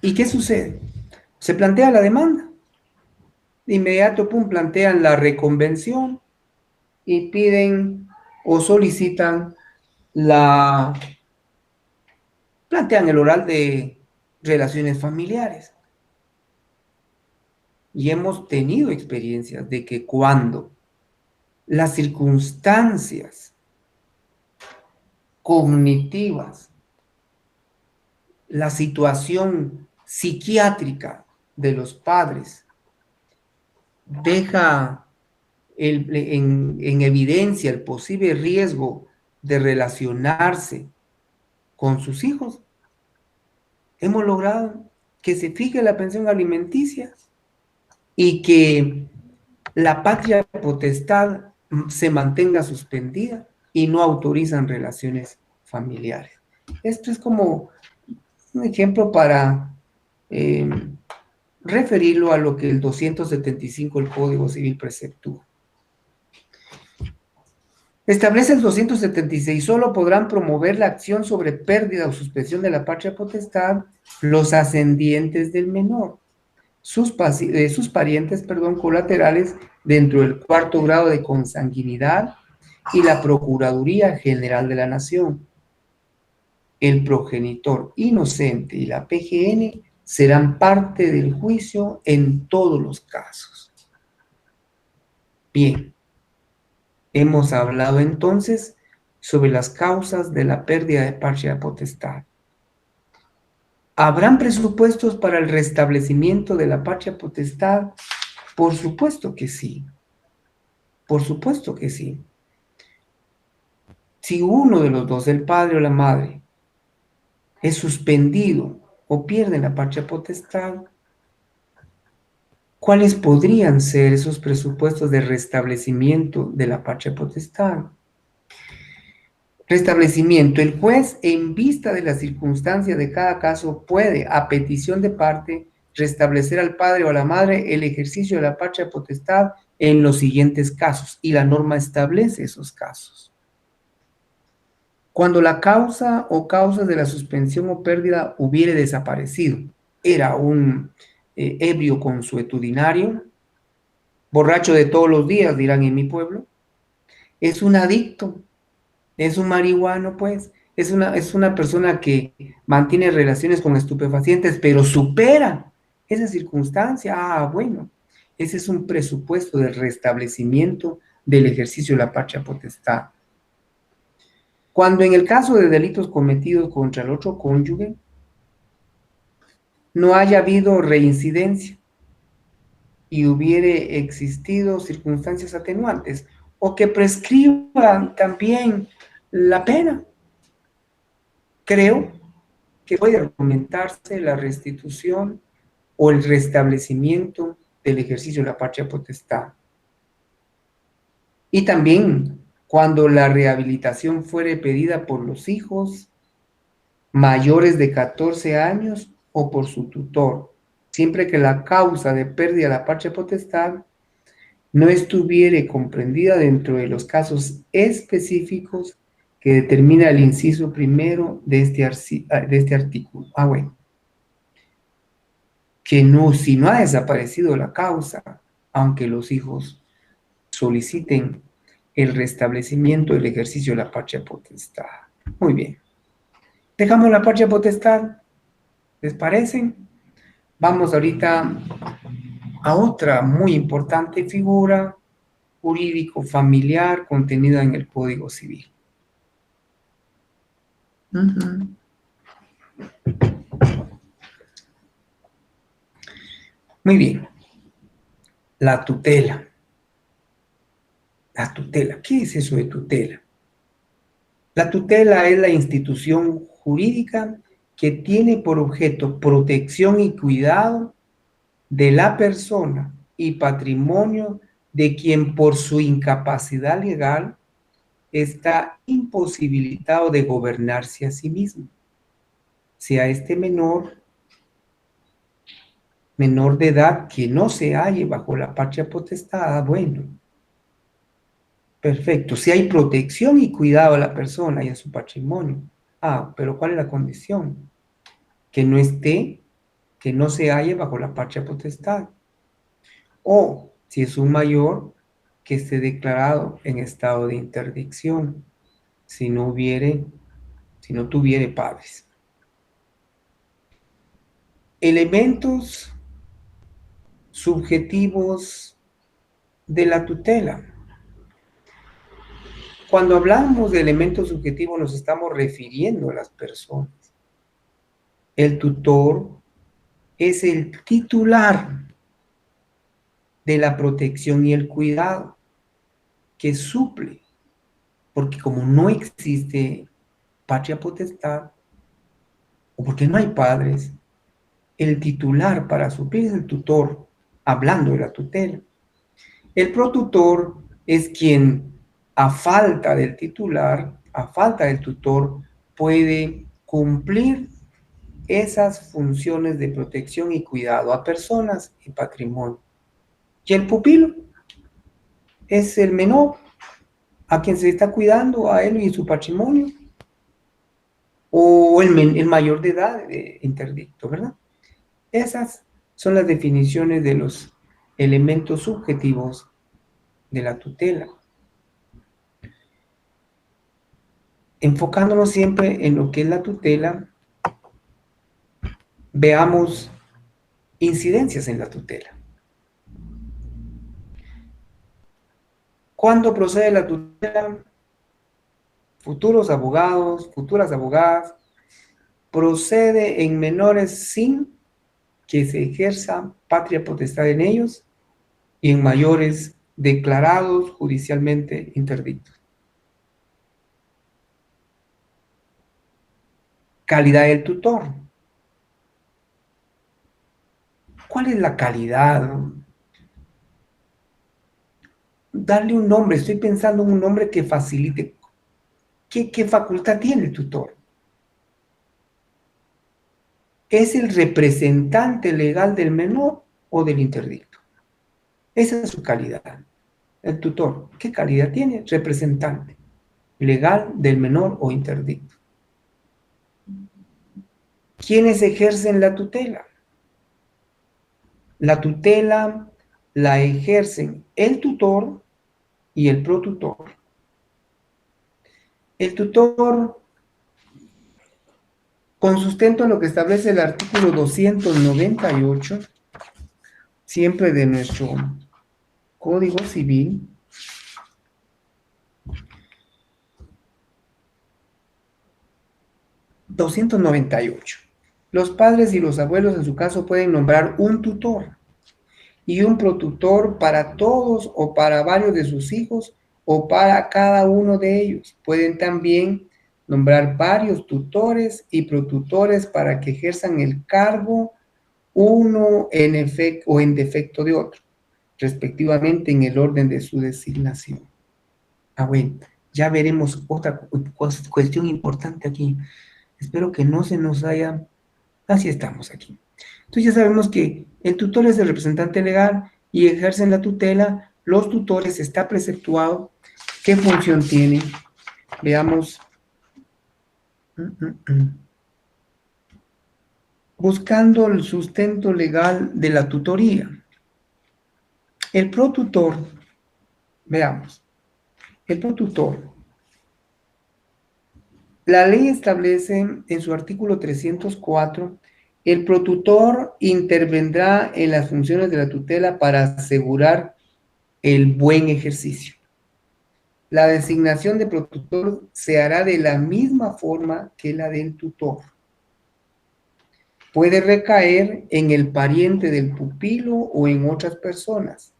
¿Y qué sucede? Se plantea la demanda. De inmediato, plantean la reconvención y piden o solicitan plantean el oral de relaciones familiares. Y hemos tenido experiencias de que cuando las circunstancias cognitivas, la situación psiquiátrica de los padres deja en evidencia el posible riesgo de relacionarse con sus hijos, hemos logrado que se fije la pensión alimenticia y que la patria potestad se mantenga suspendida y no autorizan relaciones familiares. Esto es como un ejemplo para referirlo a lo que el 275 del Código Civil preceptúa. Establece el 276, solo podrán promover la acción sobre pérdida o suspensión de la patria potestad los ascendientes del menor, sus parientes, colaterales dentro del 4º grado de consanguinidad y la Procuraduría General de la Nación. El progenitor inocente y la PGN serán parte del juicio en todos los casos. Bien, hemos hablado entonces sobre las causas de la pérdida de patria potestad. ¿Habrán presupuestos para el restablecimiento de la patria potestad? Por supuesto que sí. Por supuesto que sí. Si uno de los dos, el padre o la madre, es suspendido o pierde la patria potestad, ¿cuáles podrían ser esos presupuestos de restablecimiento de la patria potestad? Restablecimiento. El juez, en vista de las circunstancias de cada caso, puede, a petición de parte, restablecer al padre o a la madre el ejercicio de la patria potestad en los siguientes casos, y la norma establece esos casos. Cuando la causa o causas de la suspensión o pérdida hubiere desaparecido, era un ebrio consuetudinario, borracho de todos los días, dirán en mi pueblo, es un adicto, es un marihuano, pues, es una persona que mantiene relaciones con estupefacientes, pero supera esa circunstancia. Ah, bueno, ese es un presupuesto de restablecimiento del ejercicio de la patria potestad. Cuando en el caso de delitos cometidos contra el otro cónyuge, no haya habido reincidencia y hubiere existido circunstancias atenuantes, o que prescriban también la pena, creo que puede argumentarse la restitución o el restablecimiento del ejercicio de la patria potestad. Y también cuando la rehabilitación fuere pedida por los hijos mayores de 14 años o por su tutor, siempre que la causa de pérdida de la patria potestad no estuviere comprendida dentro de los casos específicos que determina el inciso primero de este artículo. Ah, bueno. Que no, si no ha desaparecido la causa, aunque los hijos soliciten el restablecimiento del ejercicio de la patria potestad. Muy bien. Dejamos la patria potestad, ¿les parece? Vamos ahorita a otra muy importante figura jurídico familiar contenida en el Código Civil. Muy bien. La tutela. La tutela. ¿Qué es eso de tutela? La tutela es la institución jurídica que tiene por objeto protección y cuidado de la persona y patrimonio de quien por su incapacidad legal está imposibilitado de gobernarse a sí mismo, sea este menor de edad que no se halle bajo la patria potestad. Bueno, perfecto, si hay protección y cuidado a la persona y a su patrimonio. Ah, pero ¿cuál es la condición? Que no se halle bajo la patria potestad. O, si es un mayor, que esté declarado en estado de interdicción, si no tuviere padres. Elementos subjetivos de la tutela. Cuando hablamos de elementos subjetivos nos estamos refiriendo a las personas. El tutor es el titular de la protección y el cuidado que suple, porque como no existe patria potestad, o porque no hay padres, el titular para suplir es el tutor, hablando de la tutela. El protutor es quien, a falta del titular, a falta del tutor, puede cumplir esas funciones de protección y cuidado a personas y patrimonio. Y el pupilo es el menor a quien se está cuidando a él y su patrimonio, o el mayor de edad interdicto, ¿verdad? Esas son las definiciones de los elementos subjetivos de la tutela. Enfocándonos siempre en lo que es la tutela, veamos incidencias en la tutela. ¿Cuándo procede la tutela? futuros abogados, futuras abogadas, procede en menores sin que se ejerza patria potestad en ellos y en mayores declarados judicialmente interdictos. Calidad del tutor. ¿Cuál es la calidad? Darle un nombre, estoy pensando en un nombre que facilite. ¿Qué facultad tiene el tutor? ¿Es el representante legal del menor o del interdicto? Esa es su calidad. El tutor, ¿qué calidad tiene? Representante legal del menor o interdicto. ¿Quiénes ejercen la tutela? La tutela la ejercen el tutor y el protutor. El tutor, con sustento en lo que establece el artículo 298, siempre de nuestro Código Civil, los padres y los abuelos en su caso pueden nombrar un tutor y un protutor para todos o para varios de sus hijos o para cada uno de ellos. Pueden también nombrar varios tutores y protutores para que ejerzan el cargo uno en efecto o en defecto de otro, respectivamente en el orden de su designación. Bueno, ya veremos otra cuestión importante aquí. Espero que no se nos haya... Así estamos aquí. Entonces ya sabemos que el tutor es el representante legal y ejercen la tutela. Los tutores está preceptuado. ¿Qué función tienen? Veamos. Buscando el sustento legal de la tutoría. El protutor, veamos, el protutor. La ley establece en su artículo 304, el protutor intervendrá en las funciones de la tutela para asegurar el buen ejercicio. La designación de protutor se hará de la misma forma que la del tutor. Puede recaer en el pariente del pupilo o en otras personas,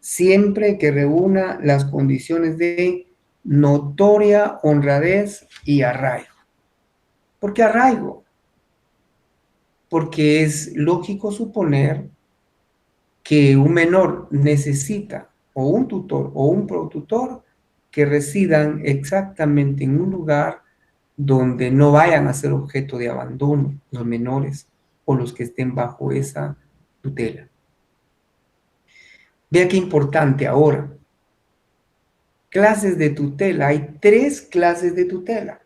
siempre que reúna las condiciones de notoria honradez y arraigo. ¿Por qué arraigo? Porque es lógico suponer que un menor necesita o un tutor o un protutor que residan exactamente en un lugar donde no vayan a ser objeto de abandono los menores o los que estén bajo esa tutela. Vea qué importante ahora. Clases de tutela. Hay 3 clases de tutela.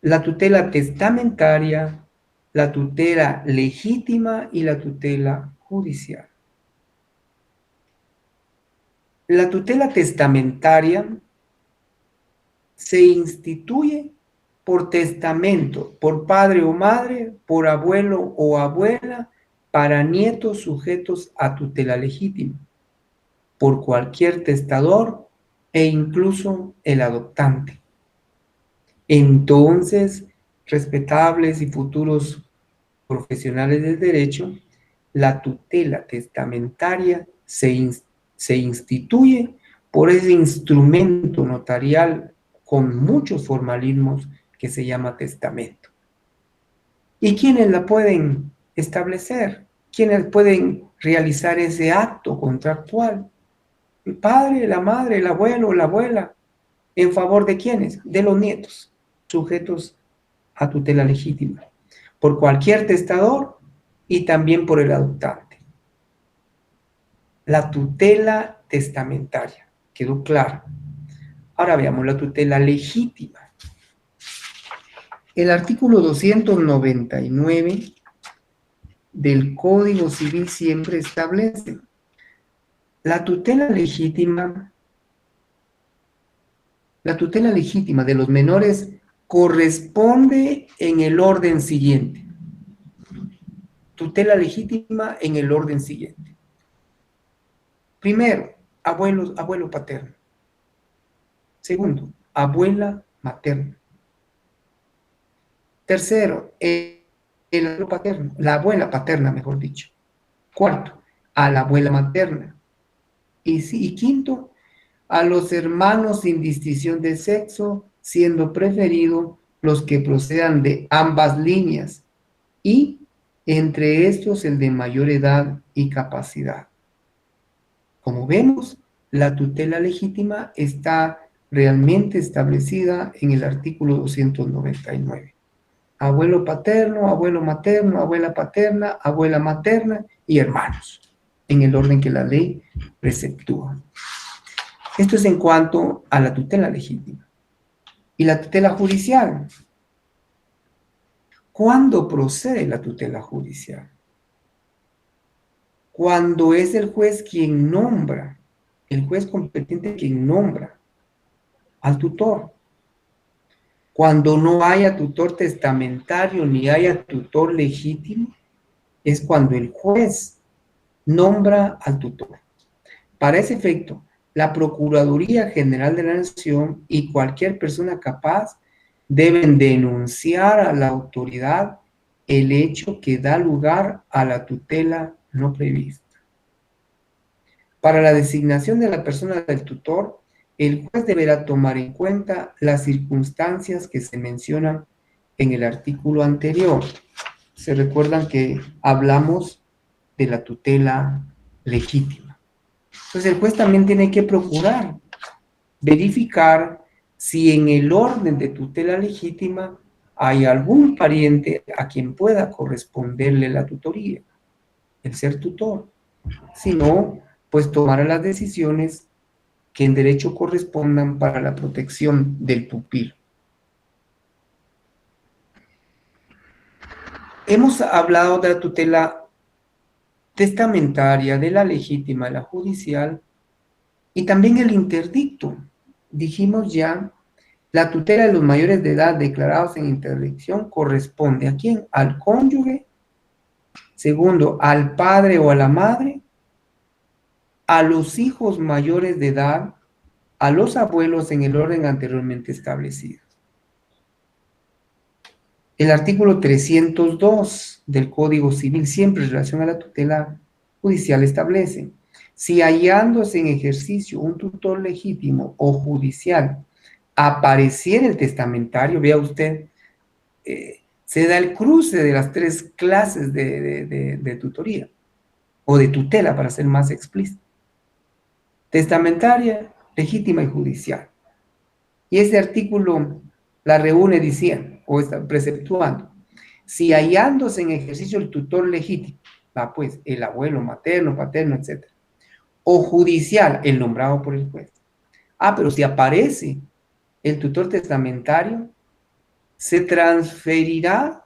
La tutela testamentaria, la tutela legítima y la tutela judicial. La tutela testamentaria se instituye por testamento, por padre o madre, por abuelo o abuela, para nietos sujetos a tutela legítima, por cualquier testador e incluso el adoptante. Entonces, respetables y futuros profesionales del derecho, la tutela testamentaria se instituye por ese instrumento notarial con muchos formalismos que se llama testamento. ¿Y quiénes la pueden establecer? ¿Quiénes pueden realizar ese acto contractual? El padre, la madre, el abuelo, la abuela. ¿En favor de quiénes? De los nietos, sujetos a tutela legítima, por cualquier testador y también por el adoptante. La tutela testamentaria, quedó claro. Ahora veamos la tutela legítima. El artículo 299 del Código Civil siempre establece la tutela legítima de los menores corresponde en el orden siguiente. Tutela legítima en el orden siguiente. Primero, abuelo paterno. Segundo, abuela materna. Tercero, el abuelo paterno, la abuela paterna, mejor dicho. Cuarto, a la abuela materna. Y quinto, a los hermanos sin distinción de sexo, siendo preferido los que procedan de ambas líneas, y entre estos el de mayor edad y capacidad. Como vemos, la tutela legítima está realmente establecida en el artículo 299. Abuelo paterno, abuelo materno, abuela paterna, abuela materna y hermanos, en el orden que la ley preceptúa. Esto es en cuanto a la tutela legítima. Y la tutela judicial. ¿Cuándo procede la tutela judicial? Cuando es el juez quien nombra, el juez competente quien nombra al tutor. Cuando no haya tutor testamentario ni haya tutor legítimo, es cuando el juez nombra al tutor. Para ese efecto, la Procuraduría General de la Nación y cualquier persona capaz deben denunciar a la autoridad el hecho que da lugar a la tutela no prevista. Para la designación de la persona del tutor, el juez deberá tomar en cuenta las circunstancias que se mencionan en el artículo anterior. Se recuerdan que hablamos de la tutela legítima. Entonces el juez también tiene que procurar verificar si en el orden de tutela legítima hay algún pariente a quien pueda corresponderle la tutoría, el ser tutor. Si no, pues tomará las decisiones que en derecho correspondan para la protección del pupilo. Hemos hablado de la tutela testamentaria, de la legítima, de la judicial, y también el interdicto. Dijimos ya, la tutela de los mayores de edad declarados en interdicción corresponde ¿a quién? Al cónyuge. Segundo, al padre o a la madre, a los hijos mayores de edad, a los abuelos en el orden anteriormente establecido. El artículo 302 del Código Civil, siempre en relación a la tutela judicial, establece: si hallándose en ejercicio un tutor legítimo o judicial apareciera el testamentario, vea usted, se da el cruce de las tres clases de tutoría, o de tutela, para ser más explícito: testamentaria, legítima y judicial. Y este artículo la reúne diciendo, o está preceptuando: si hallándose en ejercicio el tutor legítimo, pues el abuelo materno, paterno, etc., o judicial, el nombrado por el juez. Pero si aparece el tutor testamentario, se transferirá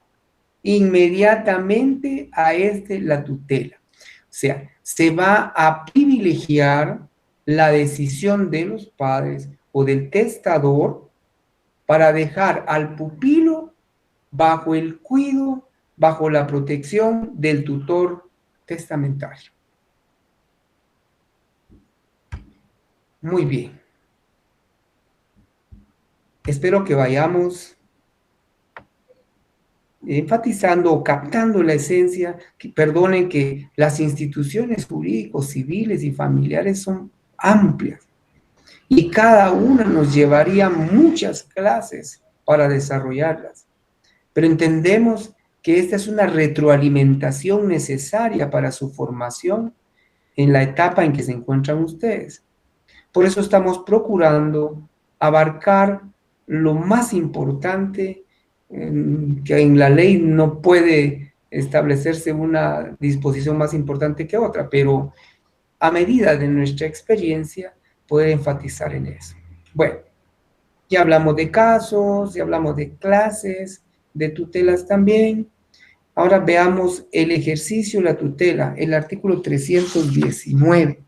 inmediatamente a la tutela. O sea, se va a privilegiar la decisión de los padres o del testador para dejar al pupilo bajo el cuidado, bajo la protección del tutor testamentario. Muy bien. Espero que vayamos enfatizando o captando la esencia. Perdonen que las instituciones jurídicos, civiles y familiares son amplias y cada una nos llevaría muchas clases para desarrollarlas. Pero entendemos que esta es una retroalimentación necesaria para su formación en la etapa en que se encuentran ustedes. Por eso estamos procurando abarcar lo más importante, que en la ley no puede establecerse una disposición más importante que otra, pero a medida de nuestra experiencia puede enfatizar en eso. Bueno, ya hablamos de casos, ya hablamos de clases, de tutelas también. Ahora veamos el ejercicio de la tutela, el artículo 319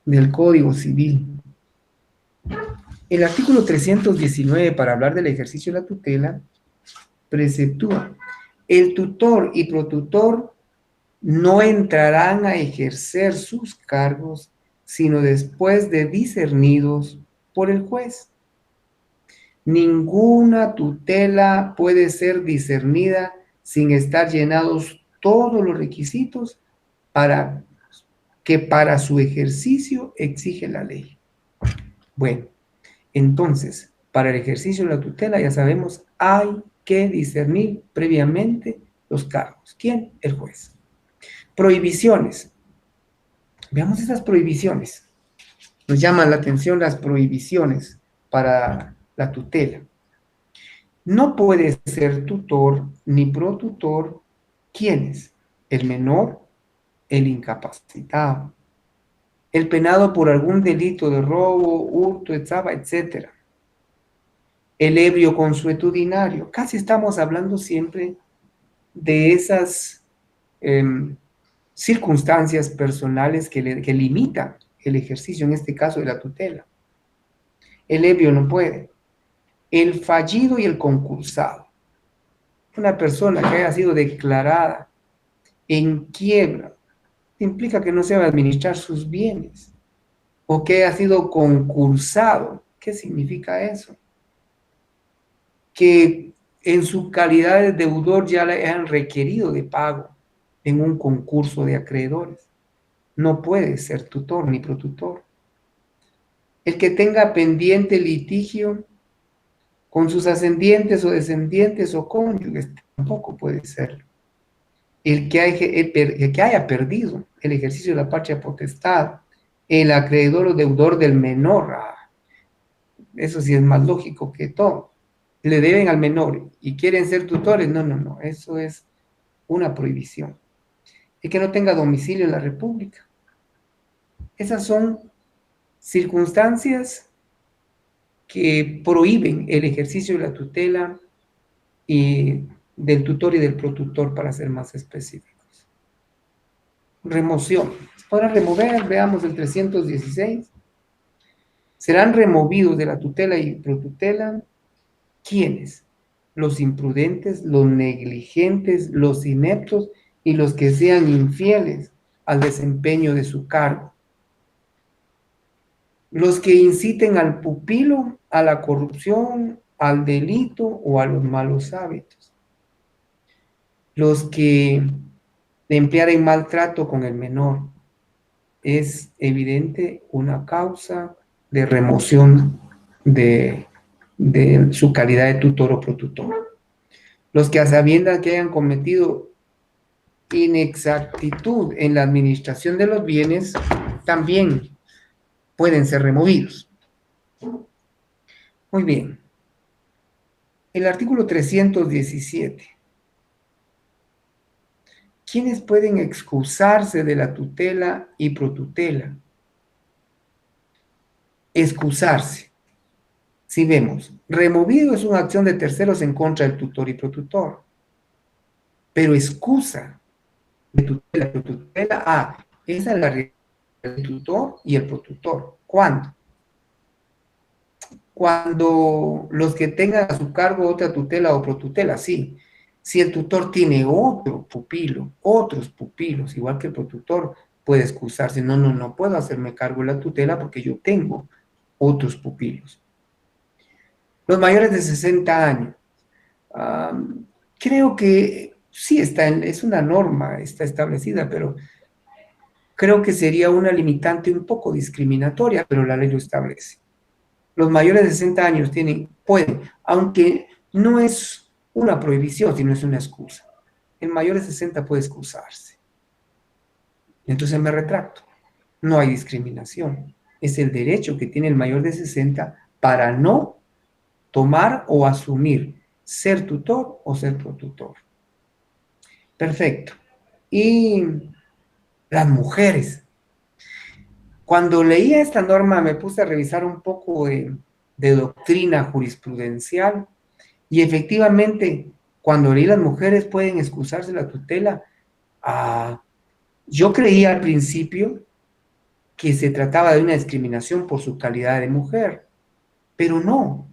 del Código Civil. El artículo 319, para hablar del ejercicio de la tutela, preceptúa: el tutor y protutor no entrarán a ejercer sus cargos sino después de discernidos por el juez. Ninguna tutela puede ser discernida sin estar llenados todos los requisitos para que para su ejercicio exige la ley. Bueno, entonces, para el ejercicio de la tutela, ya sabemos, hay que discernir previamente los cargos. ¿Quién? El juez. Prohibiciones. Veamos esas prohibiciones. Nos llaman la atención las prohibiciones para la tutela. No puede ser tutor ni protutor. ¿Quiénes? El menor, el incapacitado, el penado por algún delito de robo, hurto, etc. El ebrio consuetudinario. Casi estamos hablando siempre de esas circunstancias personales que limitan el ejercicio, en este caso de la tutela. El ebrio no puede. El fallido y el concursado. Una persona que haya sido declarada en quiebra implica que no se va a administrar sus bienes, o que haya sido concursado. ¿Qué significa eso? Que en su calidad de deudor ya le han requerido de pago en un concurso de acreedores. No puede ser tutor ni protutor. El que tenga pendiente litigio con sus ascendientes o descendientes o cónyuges tampoco puede serlo. El que haya perdido el ejercicio de la patria potestad, el acreedor o deudor del menor, eso sí es más lógico que todo. Le deben al menor y quieren ser tutores, no, eso es una prohibición. El que no tenga domicilio en la República. Esas son circunstancias que prohíben el ejercicio de la tutela y del tutor y del protutor, para ser más específicos. Remoción. Para remover, veamos el 316. Serán removidos de la tutela y protutela, ¿quiénes? Los imprudentes, los negligentes, los ineptos y los que sean infieles al desempeño de su cargo. Los que inciten al pupilo a la corrupción, al delito o a los malos hábitos. Los que emplearen maltrato con el menor. Es evidente una causa de remoción de su calidad de tutor o protutor. Los que a sabiendas que hayan cometido inexactitud en la administración de los bienes también pueden ser removidos. Muy bien. El artículo 317. ¿Quiénes pueden excusarse de la tutela y protutela? Excusarse. Si vemos, removido es una acción de terceros en contra del tutor y protutor. Pero excusa de tutela y protutela, esa es la realidad del tutor y el protutor. ¿Cuándo? Cuando los que tengan a su cargo otra tutela o protutela, sí. Si el tutor tiene otro pupilo, otros pupilos, igual que el protutor, puede excusarse. No puedo hacerme cargo de la tutela porque yo tengo otros pupilos. Los mayores de 60 años. Creo que sí es una norma, está establecida, pero creo que sería una limitante un poco discriminatoria, pero la ley lo establece. Los mayores de 60 años pueden, aunque no es una prohibición, sino es una excusa. El mayor de 60 puede excusarse. Entonces me retracto. No hay discriminación. Es el derecho que tiene el mayor de 60 para no tomar o asumir ser tutor o ser protutor. Perfecto. Y las mujeres. Cuando leía esta norma me puse a revisar un poco de doctrina jurisprudencial y efectivamente cuando leí las mujeres pueden excusarse de la tutela, yo creía al principio que se trataba de una discriminación por su calidad de mujer, pero no,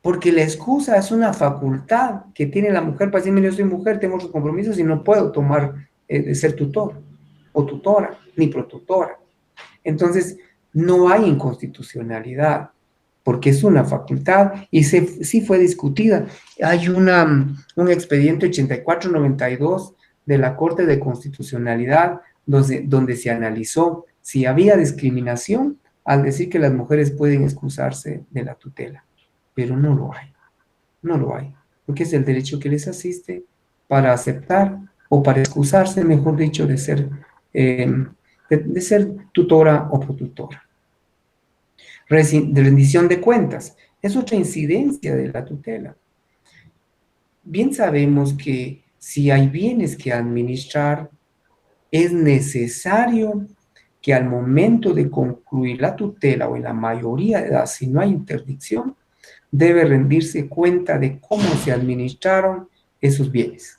porque la excusa es una facultad que tiene la mujer para decirme yo soy mujer, tengo otros compromisos y no puedo tomar de ser tutor o tutora, ni protutora. Entonces, No hay inconstitucionalidad, porque es una facultad y sí fue discutida. Hay un expediente 8492 de la Corte de Constitucionalidad donde se analizó si había discriminación al decir que las mujeres pueden excusarse de la tutela, pero no lo hay, no lo hay, porque es el derecho que les asiste para aceptar o para excusarse, mejor dicho, de ser tutora o protutora. Rendición de cuentas es otra incidencia de la tutela. Bien sabemos que si hay bienes que administrar, es necesario que al momento de concluir la tutela o en la mayoría de edad, si no hay interdicción, debe rendirse cuenta de cómo se administraron esos bienes.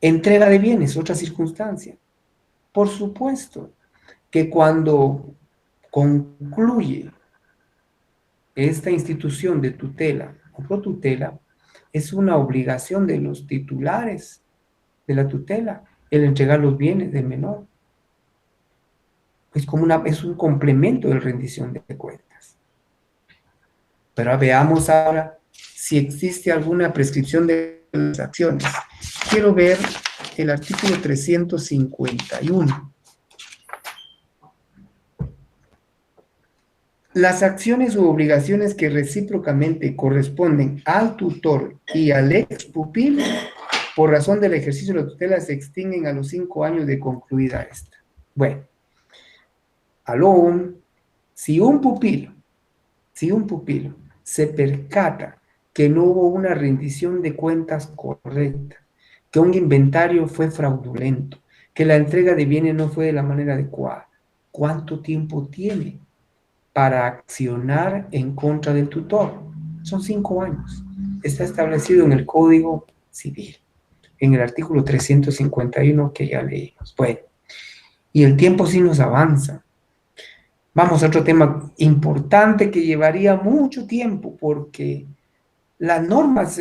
Entrega de bienes, otra circunstancia. Por supuesto que cuando concluye esta institución de tutela o protutela, es una obligación de los titulares de la tutela el entregar los bienes del menor. Es un complemento de rendición de cuentas. Pero veamos ahora si existe alguna prescripción de las acciones. Quiero ver el artículo 351. Las acciones u obligaciones que recíprocamente corresponden al tutor y al ex pupilo por razón del ejercicio de la tutela se extinguen a los 5 años de concluida esta. Bueno, si un pupilo se percata que no hubo una rendición de cuentas correcta, que un inventario fue fraudulento, que la entrega de bienes no fue de la manera adecuada, ¿cuánto tiempo tiene para accionar en contra del tutor? Son 5 años. Está establecido en el Código Civil, en el artículo 351 que ya leímos. Bueno, y el tiempo sí nos avanza. Vamos a otro tema importante que llevaría mucho tiempo porque las normas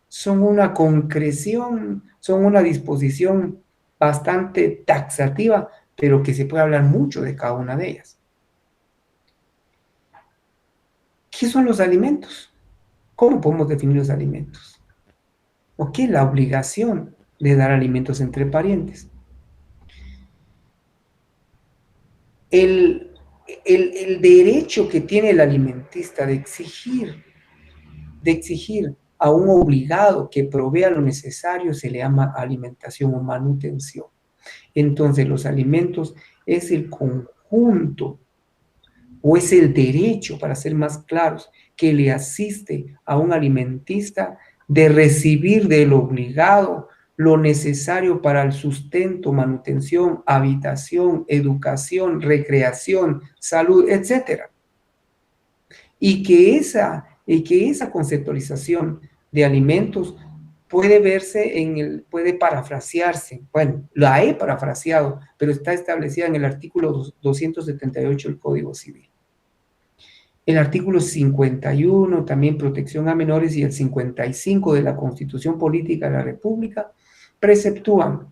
son una concreción, son una disposición bastante taxativa, pero que se puede hablar mucho de cada una de ellas. ¿Qué son los alimentos? ¿Cómo podemos definir los alimentos? ¿O qué es la obligación de dar alimentos entre parientes? El derecho que tiene el alimentista de exigir a un obligado que provea lo necesario se le llama alimentación o manutención. Entonces, los alimentos es el conjunto o es el derecho, para ser más claros, que le asiste a un alimentista de recibir del obligado lo necesario para el sustento, manutención, habitación, educación, recreación, salud, etc. Y que esa conceptualización de alimentos puede parafrasearse, bueno, la he parafraseado, pero está establecida en el artículo 278 del Código Civil. El artículo 51, también protección a menores, y el 55 de la Constitución Política de la República, preceptúan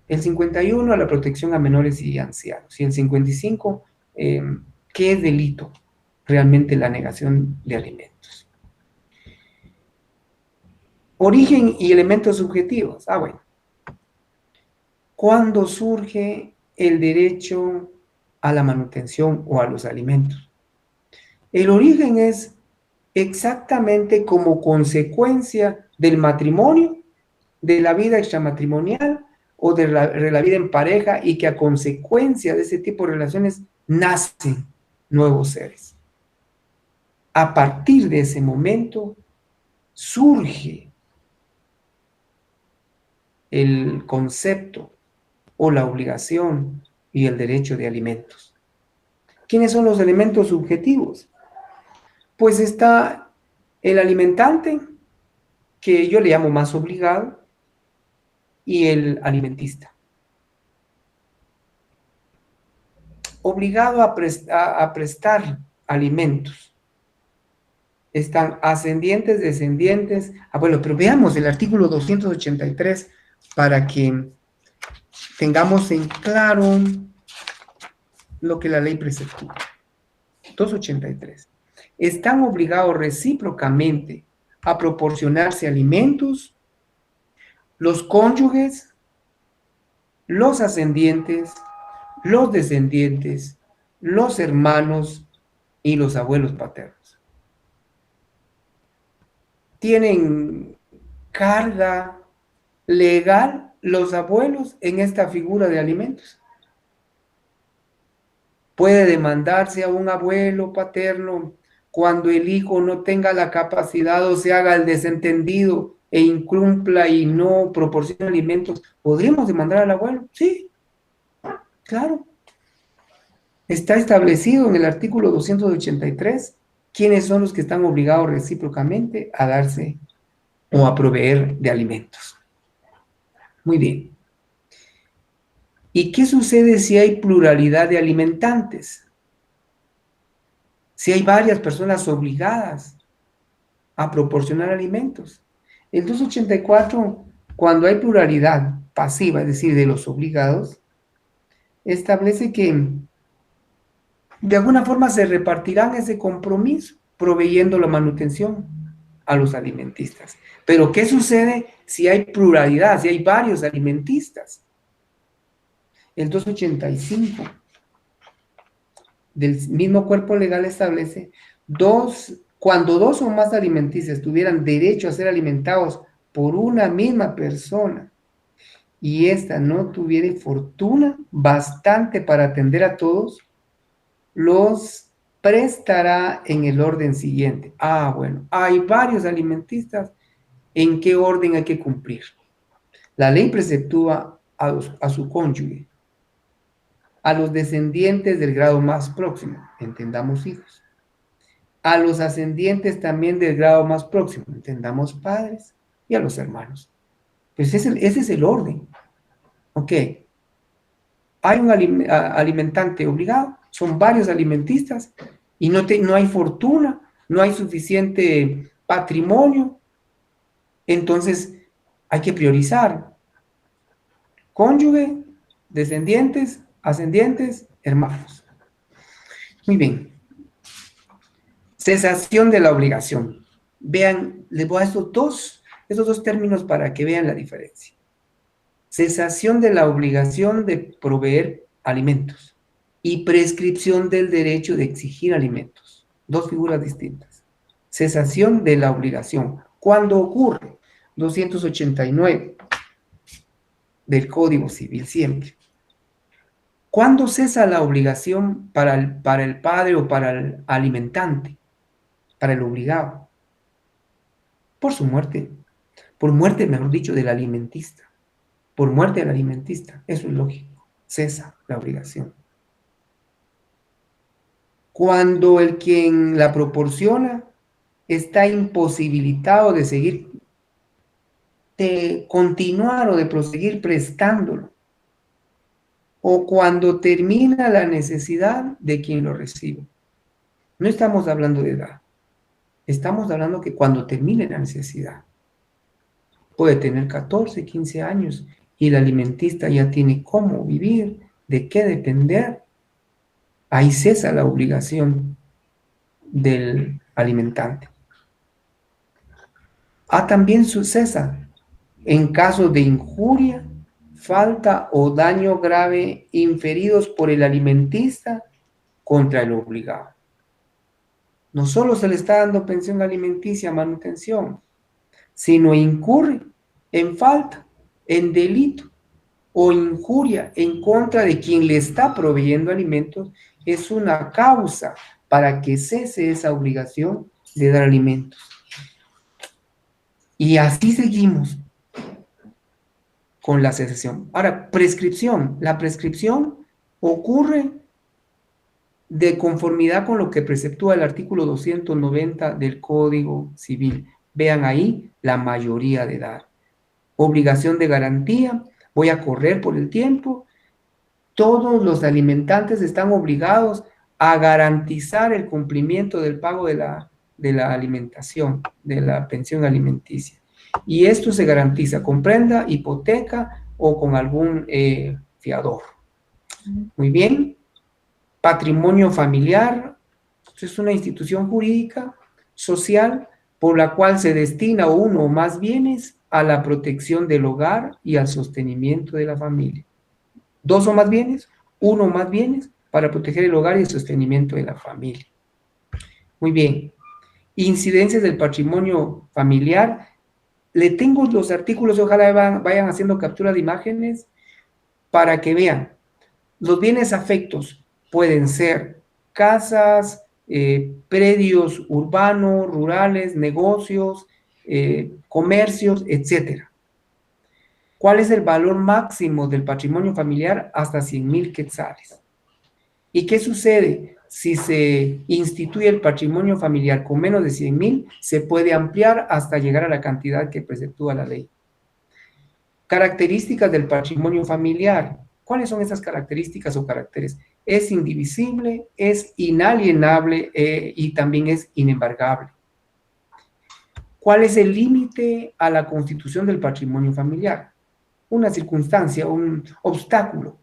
el 51 a la protección a menores y ancianos, y el 55, ¿qué es delito? Realmente la negación de alimentos. Origen y elementos subjetivos. Bueno. ¿Cuándo surge el derecho a la manutención o a los alimentos? El origen es exactamente como consecuencia del matrimonio, de la vida extramatrimonial o de la vida en pareja, y que a consecuencia de ese tipo de relaciones nacen nuevos seres. A partir de ese momento surge el concepto o la obligación y el derecho de alimentos. ¿Quiénes son los elementos subjetivos? Pues está el alimentante, que yo le llamo más obligado, y el alimentista. Obligado a prestar alimentos. Están ascendientes, descendientes. Bueno, pero veamos el artículo 283 para que tengamos en claro lo que la ley preceptúa. 283. Están obligados recíprocamente a proporcionarse alimentos los cónyuges, los ascendientes, los descendientes, los hermanos y los abuelos paternos. Tienen carga legal los abuelos en esta figura de alimentos. Puede demandarse a un abuelo paterno cuando el hijo no tenga la capacidad o se haga el desentendido e incumpla y no proporcione alimentos. ¿Podríamos demandar al abuelo? Sí, claro. Está establecido en el artículo 283 quiénes son los que están obligados recíprocamente a darse o a proveer de alimentos. Muy bien. ¿Y qué sucede si hay pluralidad de alimentantes? Si hay varias personas obligadas a proporcionar alimentos. El 284, cuando hay pluralidad pasiva, es decir, de los obligados, establece que de alguna forma se repartirán ese compromiso, proveyendo la manutención a los alimentistas. Pero ¿qué sucede si hay pluralidad, si hay varios alimentistas? El 285 del mismo cuerpo legal establece cuando dos o más alimentistas tuvieran derecho a ser alimentados por una misma persona y ésta no tuviera fortuna bastante para atender a todos, los prestará en el orden siguiente. Bueno, hay varios alimentistas, ¿en qué orden hay que cumplir? La ley preceptúa a su cónyuge, a los descendientes del grado más próximo, entendamos hijos, a los ascendientes también del grado más próximo, entendamos padres, y a los hermanos. Pues ese es el orden. Ok. Hay un alimentante obligado, son varios alimentistas, y no hay fortuna, no hay suficiente patrimonio, entonces hay que priorizar. Cónyuge, descendientes, ascendientes, hermanos. Muy bien. Cesación de la obligación. Vean, les voy a estos dos términos para que vean la diferencia. Cesación de la obligación de proveer alimentos y prescripción del derecho de exigir alimentos. Dos figuras distintas. Cesación de la obligación. ¿Cuándo ocurre? 289 del Código Civil siempre. ¿Cuándo cesa la obligación para el padre o para el alimentante? Para el obligado. Por su muerte. Por muerte, mejor dicho, del alimentista. Por muerte del alimentista. Eso es lógico. Cesa la obligación. Cuando el quien la proporciona está imposibilitado de continuar o de proseguir prestándolo. O cuando termina la necesidad de quien lo recibe. No estamos hablando de edad. Estamos hablando que cuando termine la necesidad. Puede tener 14, 15 años y el alimentista ya tiene cómo vivir, de qué depender. Ahí cesa la obligación del alimentante. También cesa en caso de injuria, falta o daño grave inferidos por el alimentista contra el obligado. No solo se le está dando pensión alimenticia, manutención, sino incurre en falta, en delito o injuria en contra de quien le está proveyendo alimentos, es una causa para que cese esa obligación de dar alimentos. Y así seguimos con la cesación. Ahora, prescripción. La prescripción ocurre de conformidad con lo que preceptúa el artículo 290 del Código Civil. Vean ahí la mayoría de edad. Obligación de garantía. Voy a correr por el tiempo. Todos los alimentantes están obligados a garantizar el cumplimiento del pago de la alimentación, de la pensión alimenticia. Y esto se garantiza con prenda, hipoteca o con algún fiador. Muy bien. Patrimonio familiar es una institución jurídica, social, por la cual se destina uno o más bienes a la protección del hogar y al sostenimiento de la familia. Dos o más bienes, uno o más bienes para proteger el hogar y el sostenimiento de la familia. Muy bien. Incidencias del patrimonio familiar. Le tengo los artículos, ojalá vayan haciendo captura de imágenes para que vean. Los bienes afectos pueden ser casas, predios urbanos, rurales, negocios, comercios, etc. ¿Cuál es el valor máximo del patrimonio familiar? Hasta 100,000 quetzales. ¿Y qué sucede? Si se instituye el patrimonio familiar con menos de 100,000, se puede ampliar hasta llegar a la cantidad que preceptúa la ley. Características del patrimonio familiar. ¿Cuáles son esas características o caracteres? Es indivisible, es inalienable y también es inembargable. ¿Cuál es el límite a la constitución del patrimonio familiar? Una circunstancia, un obstáculo.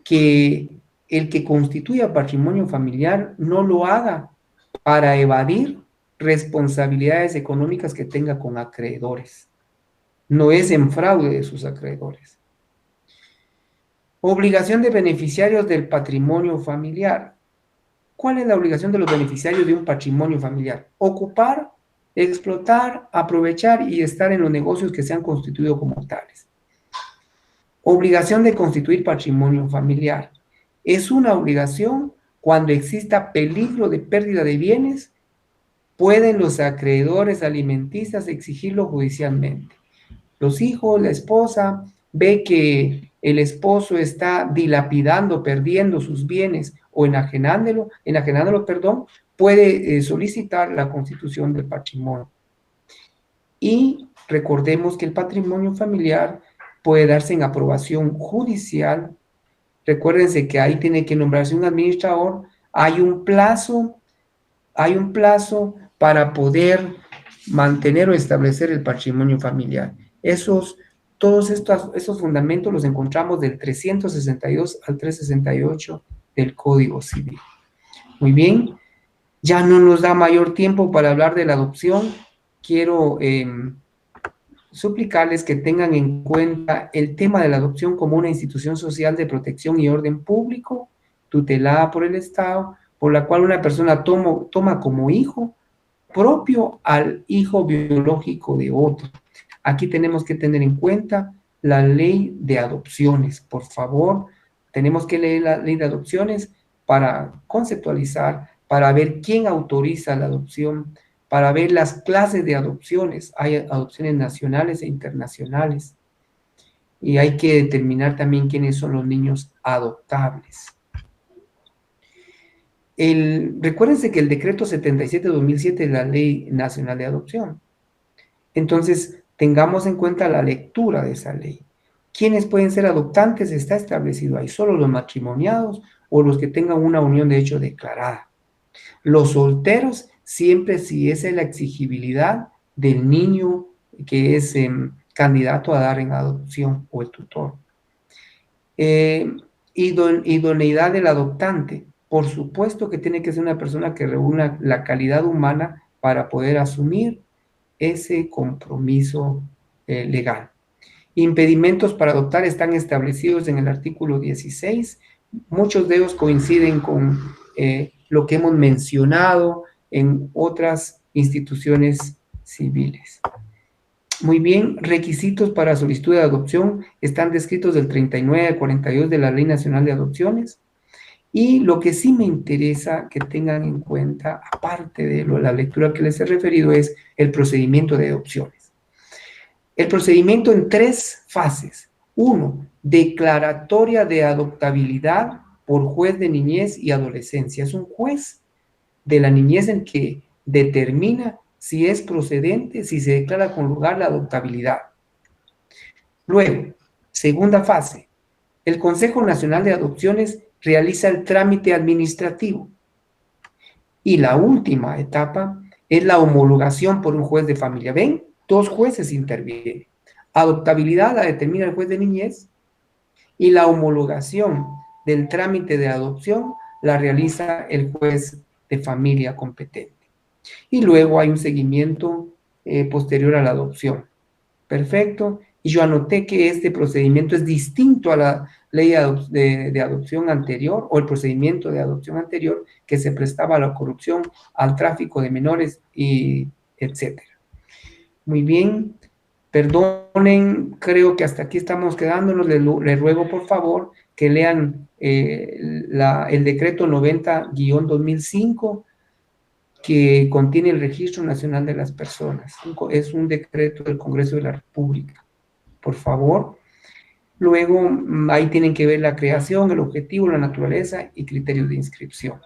Que el que constituya patrimonio familiar no lo haga para evadir responsabilidades económicas que tenga con acreedores. No es en fraude de sus acreedores. Obligación de beneficiarios del patrimonio familiar. ¿Cuál es la obligación de los beneficiarios de un patrimonio familiar? Ocupar, explotar, aprovechar y estar en los negocios que se han constituido como tales. Obligación de constituir patrimonio familiar. Es una obligación cuando exista peligro de pérdida de bienes, pueden los acreedores alimentistas exigirlo judicialmente. Los hijos, la esposa, ve que el esposo está dilapidando, perdiendo sus bienes o enajenándolo, puede solicitar la constitución del patrimonio. Y recordemos que el patrimonio familiar puede darse en aprobación judicial. Recuérdense que ahí tiene que nombrarse un administrador. Hay un plazo para poder mantener o establecer el patrimonio familiar. Todos esos fundamentos los encontramos del 362 al 368 del Código Civil. Muy bien, ya no nos da mayor tiempo para hablar de la adopción. Quiero suplicarles que tengan en cuenta el tema de la adopción como una institución social de protección y orden público, tutelada por el Estado, por la cual una persona toma como hijo propio al hijo biológico de otro. Aquí tenemos que tener en cuenta la ley de adopciones. Por favor, tenemos que leer la ley de adopciones para conceptualizar, para ver quién autoriza la adopción, para ver las clases de adopciones. Hay adopciones nacionales e internacionales. Y hay que determinar también quiénes son los niños adoptables. Recuérdense que el decreto 77/2007 es la Ley Nacional de Adopción. Entonces, tengamos en cuenta la lectura de esa ley. ¿Quiénes pueden ser adoptantes? Está establecido ahí. Solo los matrimoniados o los que tengan una unión de hecho declarada. Los solteros, siempre si esa es la exigibilidad del niño que es candidato a dar en adopción o el tutor. Idoneidad del adoptante. Por supuesto que tiene que ser una persona que reúna la calidad humana para poder asumir ese compromiso legal. Impedimentos para adoptar están establecidos en el artículo 16. Muchos de ellos coinciden con lo que hemos mencionado en otras instituciones civiles. Muy bien, requisitos para solicitud de adopción están descritos del 39 al 42 de la Ley Nacional de Adopciones. Y lo que sí me interesa que tengan en cuenta, aparte de la lectura que les he referido, es el procedimiento de adopciones. El procedimiento en 3 fases. 1, declaratoria de adoptabilidad por juez de niñez y adolescencia. Es un juez de la niñez el que determina si es procedente, si se declara con lugar la adoptabilidad. Luego, segunda fase, el Consejo Nacional de Adopciones realiza el trámite administrativo. Y la última etapa es la homologación por un juez de familia. ¿Ven? 2 jueces intervienen. Adoptabilidad la determina el juez de niñez y la homologación del trámite de adopción la realiza el juez de familia competente. Y luego hay un seguimiento posterior a la adopción. Perfecto. Y yo anoté que este procedimiento es distinto a la ley de adopción anterior o el procedimiento de adopción anterior que se prestaba a la corrupción, al tráfico de menores y etcétera. Muy bien. Perdonen, creo que hasta aquí estamos quedándonos. Les ruego por favor que lean el decreto 90-2005 que contiene el Registro Nacional de las Personas. Es un decreto del Congreso de la República. Por favor. Luego, ahí tienen que ver la creación, el objetivo, la naturaleza y criterios de inscripción.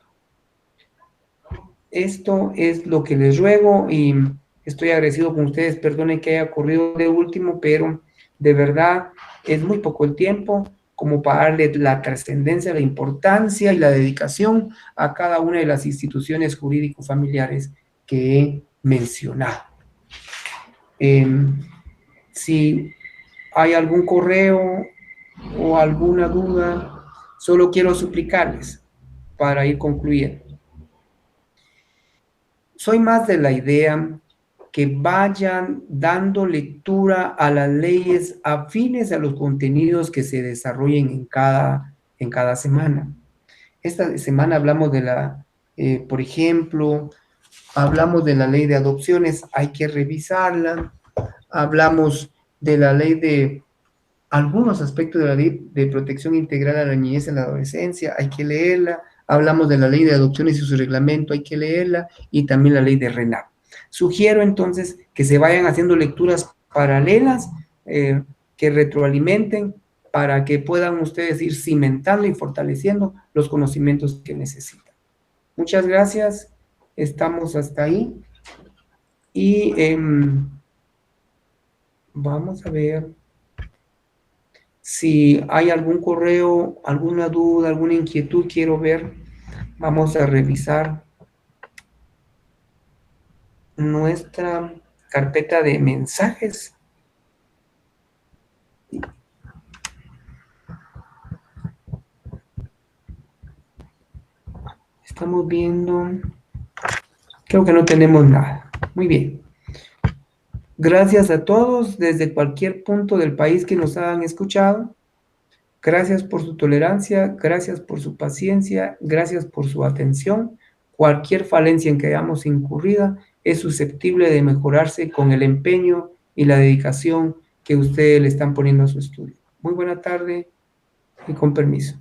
Esto es lo que les ruego y estoy agradecido con ustedes. Perdonen que haya ocurrido de último, pero de verdad es muy poco el tiempo como para darle la trascendencia, la importancia y la dedicación a cada una de las instituciones jurídico-familiares que he mencionado. Si hay algún correo o alguna duda, solo quiero suplicarles para ir concluyendo. Soy más de la idea que vayan dando lectura a las leyes afines a los contenidos que se desarrollen en cada semana. Esta semana hablamos de por ejemplo, hablamos de la ley de adopciones, hay que revisarla. Hablamos de la ley de algunos aspectos de la ley de protección integral a la niñez y la adolescencia, hay que leerla. Hablamos de la ley de adopciones y su reglamento, hay que leerla, y también la ley de RENAP. Sugiero entonces que se vayan haciendo lecturas paralelas, que retroalimenten para que puedan ustedes ir cimentando y fortaleciendo los conocimientos que necesitan. Muchas gracias, estamos hasta ahí. Y vamos a ver si hay algún correo, alguna duda, alguna inquietud, quiero ver. Vamos a revisar nuestra carpeta de mensajes. Estamos viendo. Creo que no tenemos nada. Muy bien. Gracias a todos desde cualquier punto del país que nos hayan escuchado. Gracias por su tolerancia, gracias por su paciencia, gracias por su atención. Cualquier falencia en que hayamos incurrido es susceptible de mejorarse con el empeño y la dedicación que ustedes le están poniendo a su estudio. Muy buena tarde y con permiso.